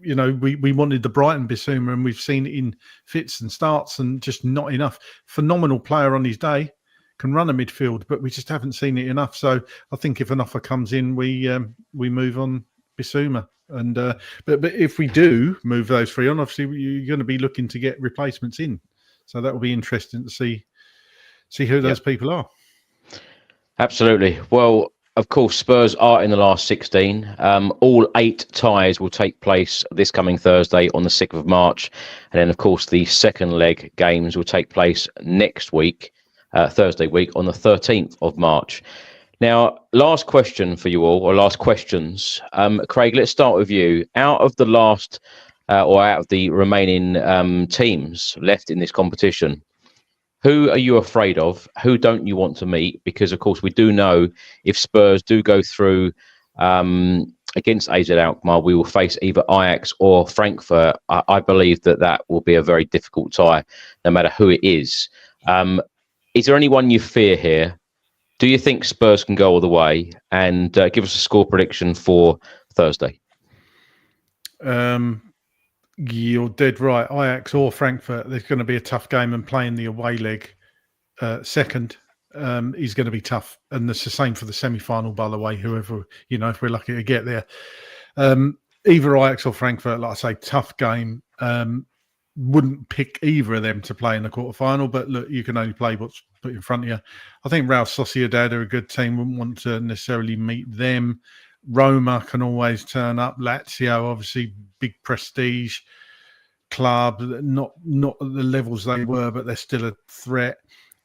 we wanted the Brighton Basuma, and we've seen it in fits and starts and just not enough. Phenomenal player on his day, can run a midfield, but we just haven't seen it enough. So I think if an offer comes in, we move on Basuma. And but if we do move those 3 on, obviously you're going to be looking to get replacements in. So that will be interesting to see who those people are. Absolutely. Well, of course, Spurs are in the last 16. All 8 ties will take place this coming Thursday on the 6th of March. And then, of course, the second leg games will take place next week, Thursday week, on the 13th of March. Now, last question for you all, or last questions. Craig, let's start with you. Out of the last, or out of the remaining teams left in this competition, who are you afraid of? Who don't you want to meet? Because, of course, we do know if Spurs do go through against AZ Alkmaar, we will face either Ajax or Frankfurt. I believe that will be a very difficult tie, no matter who it is. Is there anyone you fear here? Do you think Spurs can go all the way? And give us a score prediction for Thursday. You're dead right. Ajax or Frankfurt, there's going to be a tough game, and playing the away leg second is going to be tough. And it's the same for the semi-final, by the way, whoever, if we're lucky to get there. Either Ajax or Frankfurt, like I say, tough game. Wouldn't pick either of them to play in the quarterfinal, but look, you can only play what's put in front of you. I think Real Sociedad are a good team. Wouldn't want to necessarily meet them. Roma can always turn up. Lazio, obviously, big prestige club, not at the levels they were, but they're still a threat.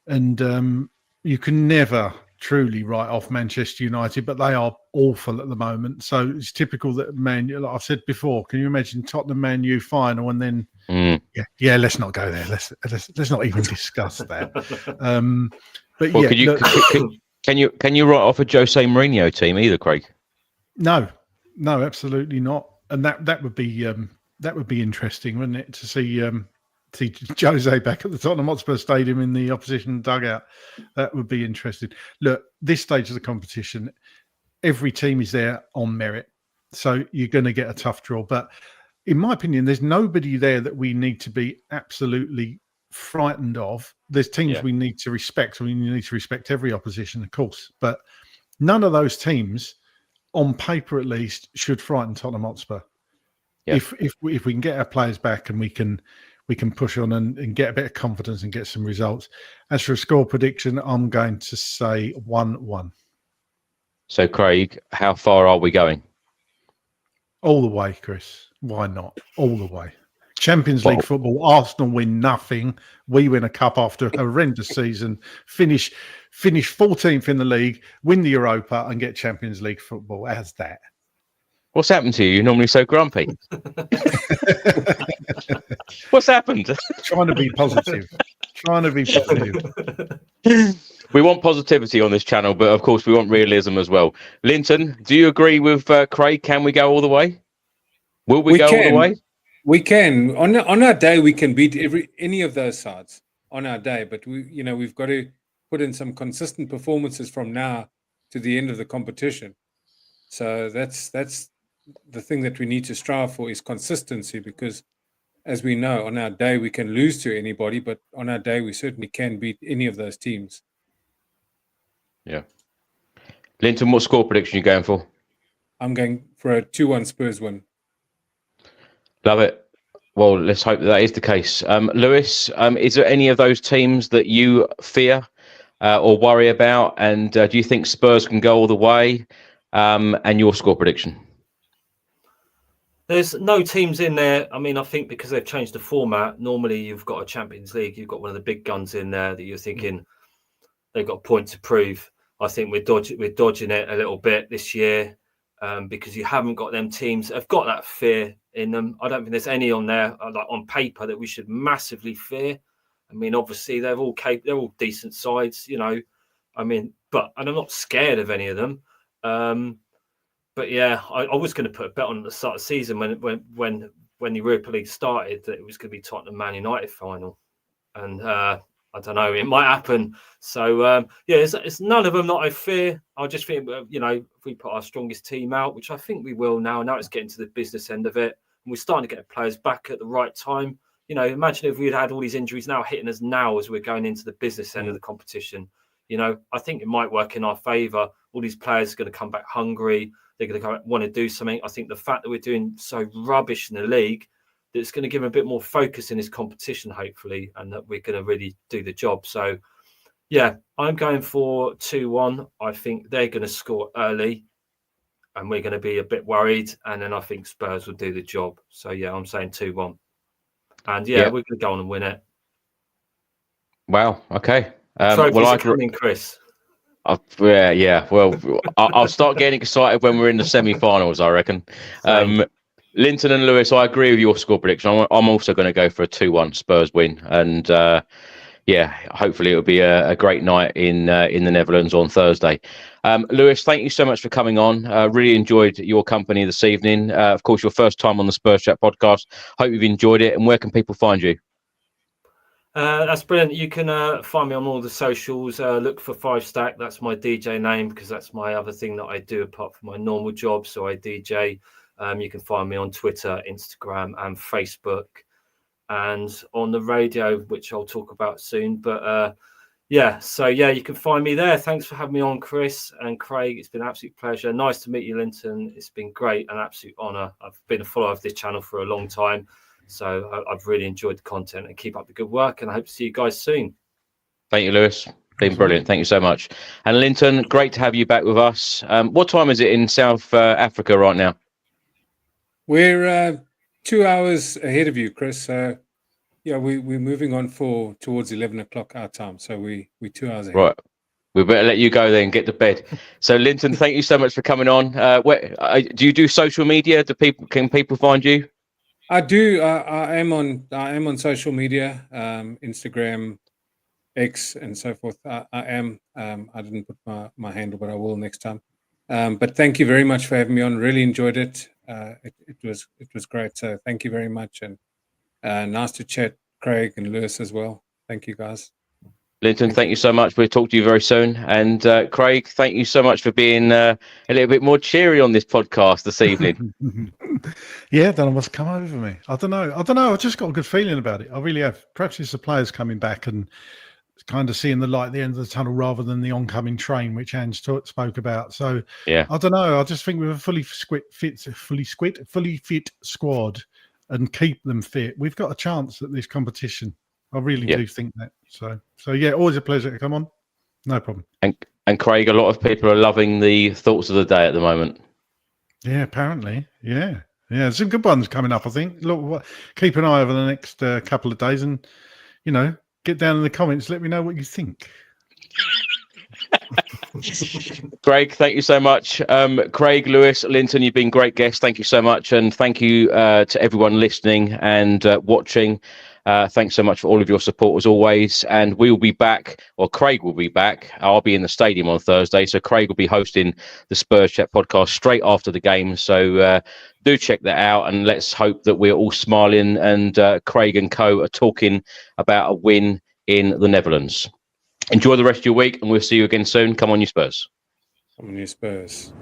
And you can never truly write off Manchester United, but they are awful at the moment. So it's typical that like I've said before, can you imagine Tottenham Man U final and then let's not go there. Let's not even discuss that. But well, can you write off a Jose Mourinho team either, Craig? No, absolutely not. And that would be interesting, wouldn't it, to see Jose back at the Tottenham Hotspur Stadium in the opposition dugout. That would be interesting. Look, this stage of the competition, every team is there on merit, so you're going to get a tough draw. But in my opinion, there's nobody there that we need to be absolutely frightened of. There's teams we need to respect. So we need to respect every opposition, of course, but none of those teams, on paper at least, should frighten Tottenham Hotspur. Yeah. If we can get our players back and we can push on and get a bit of confidence and get some results. As for a score prediction, I'm going to say 1-1. So, Craig, how far are we going? All the way, Chris. Why not? All the way. Champions League football. Arsenal win nothing. We win a cup after a horrendous season. Finish 14th in the league, win the Europa, and get Champions League football. How's that? What's happened to you? You're normally so grumpy. What's happened? Trying to be positive. We want positivity on this channel, but of course we want realism as well. Linton, do you agree with Craig? Can we go all the way? Will we go all the way? We can. On our day, we can beat any of those sides on our day, but we've got to put in some consistent performances from now to the end of the competition. So that's the thing that we need to strive for, is consistency, because as we know, on our day we can lose to anybody, but on our day we certainly can beat any of those teams. Yeah. Linton, what score prediction are you going for? I'm going for a 2-1 Spurs win. Love it. Well, let's hope that is the case. Lewis, is there any of those teams that you fear or worry about? And do you think Spurs can go all the way? And your score prediction? There's no teams in there. I mean, I think because they've changed the format, normally you've got a Champions League, you've got one of the big guns in there that you're thinking they've got a point to prove. I think we're dodging it a little bit this year because you haven't got them teams that have got that fear in them. I don't think there's any on there, like on paper, that we should massively fear. I mean, obviously they're all decent sides, I mean, and I'm not scared of any of them. But yeah, I was going to put a bet on at the start of the season when the Europa League started that it was going to be Tottenham Man United final, and I don't know, it might happen. So it's none of them that I fear. I just think if we put our strongest team out, which I think we will now it's getting to the business end of it, and we're starting to get players back at the right time. Imagine if we'd had all these injuries now hitting us now as we're going into the business end of the competition. I think it might work in our favour. All these players are going to come back hungry. They're going to want to do something. I think the fact that we're doing so rubbish in the league, that it's going to give them a bit more focus in this competition, hopefully, and that we're going to really do the job. So, Yeah, I'm going for 2-1. I think they're going to score early and we're going to be a bit worried. And then I think Spurs will do the job. So, yeah, I'm saying 2-1. And, yeah, we're going to go on and win it. Wow. Okay. Trophies are coming, Chris. Yeah. Well, I'll start getting excited when we're in the semi-finals, I reckon. Linton and Lewis, I agree with your score prediction. I'm also going to go for a 2-1 Spurs win. And, hopefully it'll be a great night in the Netherlands on Thursday. Lewis, thank you so much for coming on. Really enjoyed your company this evening. Of course, your first time on the Spurs Chat podcast. Hope you've enjoyed it. And where can people find you? That's brilliant. You can find me on all the socials. Look for 5 Stack. That's my DJ name because that's my other thing that I do apart from my normal job. So I DJ. You can find me on Twitter, Instagram, and Facebook, and on the radio, which I'll talk about soon. But you can find me there. Thanks for having me on, Chris and Craig. It's been an absolute pleasure. Nice to meet you, Linton. It's been great, an absolute honour. I've been a follower of this channel for a long time. So I've really enjoyed the content and keep up the good work. And I hope to see you guys soon. Thank you, Lewis. Been brilliant. Thank you so much. And Linton, great to have you back with us. What time is it in South Africa right now? We're 2 hours ahead of you, Chris. We're moving on towards 11 o'clock our time. So we're 2 hours ahead. Right. We better let you go then, get to bed. So, Linton, thank you so much for coming on. Do you do social media? Can people find you? I do. I am on social media, Instagram, X, and so forth. I am. I didn't put my handle, but I will next time. But thank you very much for having me on. Really enjoyed it. It was great. So thank you very much, and nice to chat, Craig and Lewis as well. Thank you, guys. Linton, thank you so much. We'll talk to you very soon. And Craig, thank you so much for being a little bit more cheery on this podcast this evening. Yeah, don't know what's come over me. I don't know. I just got a good feeling about it. I really have. Perhaps it's the players coming back and kind of seeing the light at the end of the tunnel rather than the oncoming train, which Ange spoke about. So yeah, I don't know. I just think with a fully fit squad and keep them fit, we've got a chance at this competition. I really do think that. So yeah, always a pleasure to come on. No problem. And Craig, a lot of people are loving the thoughts of the day at the moment. Yeah, apparently. Yeah. Some good ones coming up, I think. Look, keep an eye over the next couple of days, and get down in the comments. Let me know what you think. Craig, thank you so much. Craig, Lewis, Linton, you've been great guests. Thank you so much, and thank you to everyone listening and watching. Thanks so much for all of your support as always. And we will be back, or Craig will be back. I'll be in the stadium on Thursday. So Craig will be hosting the Spurs Chat podcast straight after the game. So do check that out. And let's hope that we're all smiling and Craig and co are talking about a win in the Netherlands. Enjoy the rest of your week and we'll see you again soon. Come on, you Spurs. Come on, you Spurs.